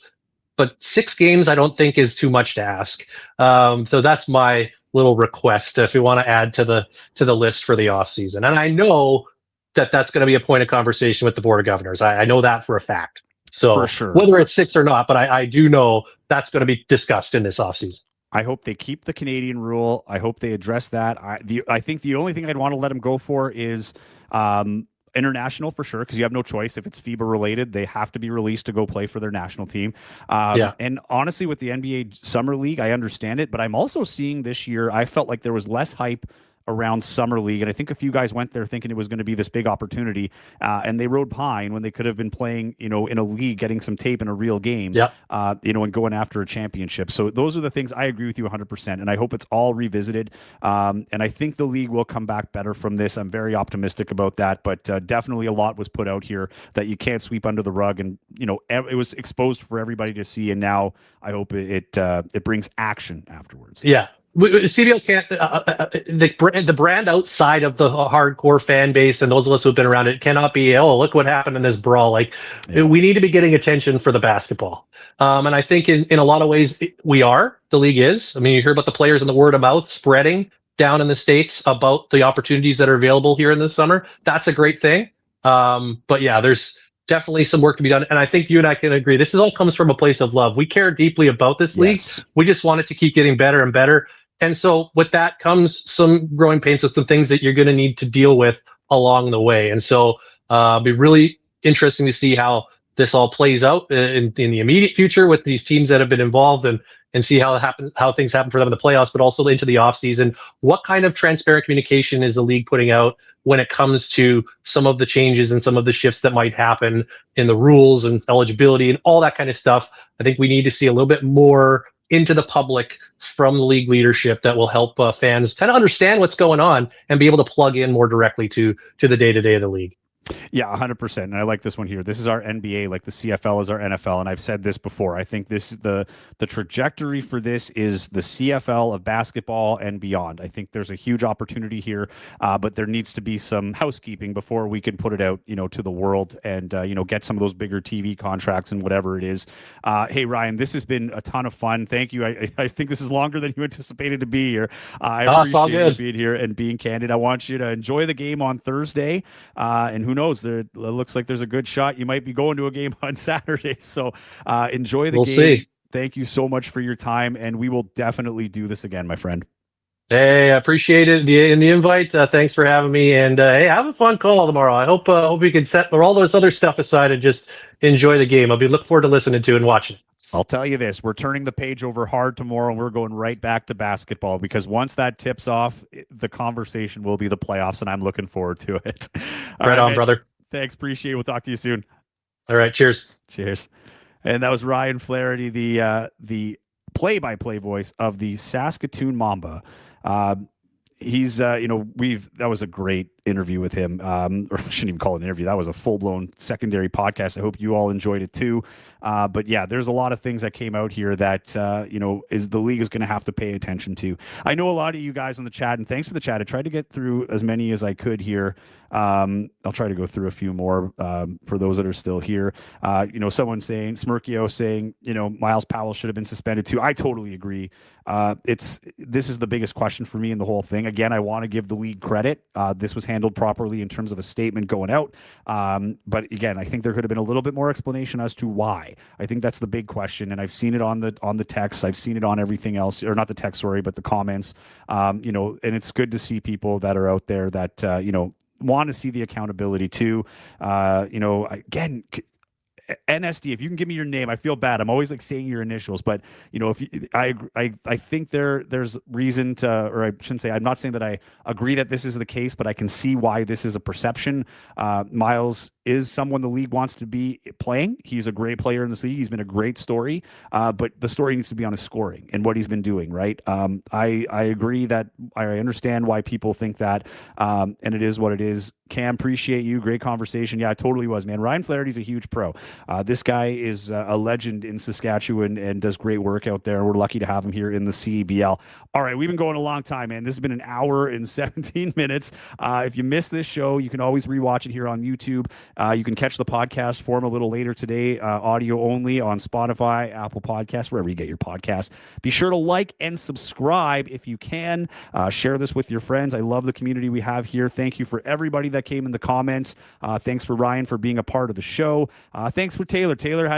but 6 games I don't think is too much to ask. So that's my little request if we want to add to the list for the offseason. And I know that's going to be a point of conversation with the Board of Governors. I know that for a fact. So for sure. Whether it's 6 or not, but I do know that's going to be discussed in this offseason. I hope they keep the Canadian rule. I hope they address that. I think the only thing I'd want to let them go for is international for sure, because you have no choice. If it's FIBA related, they have to be released to go play for their national team. And honestly, with the NBA Summer League, I understand it, but I'm also seeing this year, I felt like there was less hype around Summer League. And I think a few guys went there thinking it was going to be this big opportunity, and they rode pine when they could have been playing, in a league, getting some tape in a real game, and going after a championship. So those are the things I agree with you 100%. And I hope it's all revisited. And I think the league will come back better from this. I'm very optimistic about that, but definitely a lot was put out here that you can't sweep under the rug, and, it was exposed for everybody to see. And now I hope it brings action afterwards. Yeah. CDL can't the brand outside of the hardcore fan base and those of us who've been around it cannot be, oh, look what happened in this brawl. We need to be getting attention for the basketball. And I think in a lot of ways the league is. I mean, you hear about the players and the word of mouth spreading down in the States about the opportunities that are available here in the summer. That's a great thing. But yeah, there's definitely some work to be done. And I think you and I can agree. This all comes from a place of love. We care deeply about this league. Yes. We just want it to keep getting better and better. And so with that comes some growing pains with some things that you're going to need to deal with along the way. And so it'll be really interesting to see how this all plays out in the immediate future with these teams that have been involved, and see how things happen for them in the playoffs, but also into the offseason. What kind of transparent communication is the league putting out when it comes to some of the changes and some of the shifts that might happen in the rules and eligibility and all that kind of stuff? I think we need to see a little bit more into the public from the league leadership that will help fans kind of understand what's going on and be able to plug in more directly to the day-to-day of the league. Yeah, 100%. And I like this one here. This is our NBA, like the CFL is our NFL. And I've said this before. I think this is the trajectory for this is the CFL of basketball and beyond. I think there's a huge opportunity here, but there needs to be some housekeeping before we can put it out, to the world and, get some of those bigger TV contracts and whatever it is. Hey, Ryan, this has been a ton of fun. Thank you. I think this is longer than you anticipated to be here. I appreciate you being here and being candid. I want you to enjoy the game on Thursday. And who knows, it looks like there's a good shot you might be going to a game on Saturday. So enjoy the game. See. Thank you so much for your time, and we will definitely do this again, my friend. Hey, I appreciate it in the invite. Thanks for having me, and hey, have a fun call tomorrow. I hope we can set all this other stuff aside and just enjoy the game. I'll be looking forward to listening to and watching. I'll tell you this, we're turning the page over hard tomorrow, and we're going right back to basketball, because once that tips off, the conversation will be the playoffs, and I'm looking forward to it. Right on, brother. Thanks. Appreciate it. We'll talk to you soon. All right. Cheers. Cheers. And that was Ryan Flaherty, the play-by-play voice of the Saskatoon Mamba. He's, that was a great interview with him. Or I shouldn't even call it an interview. That was a full-blown secondary podcast. I hope you all enjoyed it too. But yeah, there's a lot of things that came out here that, is the league is going to have to pay attention to. I know a lot of you guys on the chat, and thanks for the chat. I tried to get through as many as I could here. I'll try to go through a few more for those that are still here. Someone saying, Smirkio saying, Miles Powell should have been suspended too. I totally agree. This is the biggest question for me in the whole thing. Again, I want to give the league credit. This was handled properly in terms of a statement going out. But again, I think there could have been a little bit more explanation as to why. I think that's the big question. And I've seen it on the text. I've seen it on everything else, or not the text, sorry, but the comments, and it's good to see people that are out there that, want to see the accountability too. Again, NSD, if you can give me your name, I feel bad. I'm always like saying your initials, but I think there's reason to, or I shouldn't say, I'm not saying that I agree that this is the case, but I can see why this is a perception. Miles is someone the league wants to be playing. He's a great player in this league. He's been a great story, but the story needs to be on his scoring and what he's been doing, right? I agree that I understand why people think that, and it is what it is. Cam, appreciate you. Great conversation. Yeah, it totally was, man. Ryan Flaherty's a huge pro. This guy is a legend in Saskatchewan and does great work out there. We're lucky to have him here in the CBL. All right, we've been going a long time, man. This has been an hour and 17 minutes. If you missed this show, you can always rewatch it here on YouTube. You can catch the podcast form a little later today, audio only on Spotify, Apple Podcasts, wherever you get your podcasts. Be sure to like and subscribe if you can. Share this with your friends. I love the community we have here. Thank you for everybody that came in the comments. Thanks for Ryan for being a part of the show. Thanks for Taylor. Taylor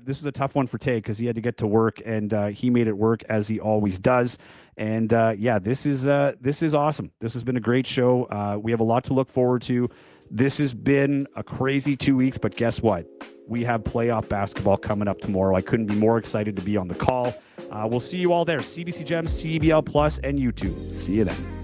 this was a tough one for Tay because he had to get to work, and he made it work as he always does. And this is awesome. This has been a great show. We have a lot to look forward to. This has been a crazy 2 weeks, but guess what? We have playoff basketball coming up tomorrow. I couldn't be more excited to be on the call. We'll see you all there. CBC Gems, CBL Plus, and YouTube. See you then.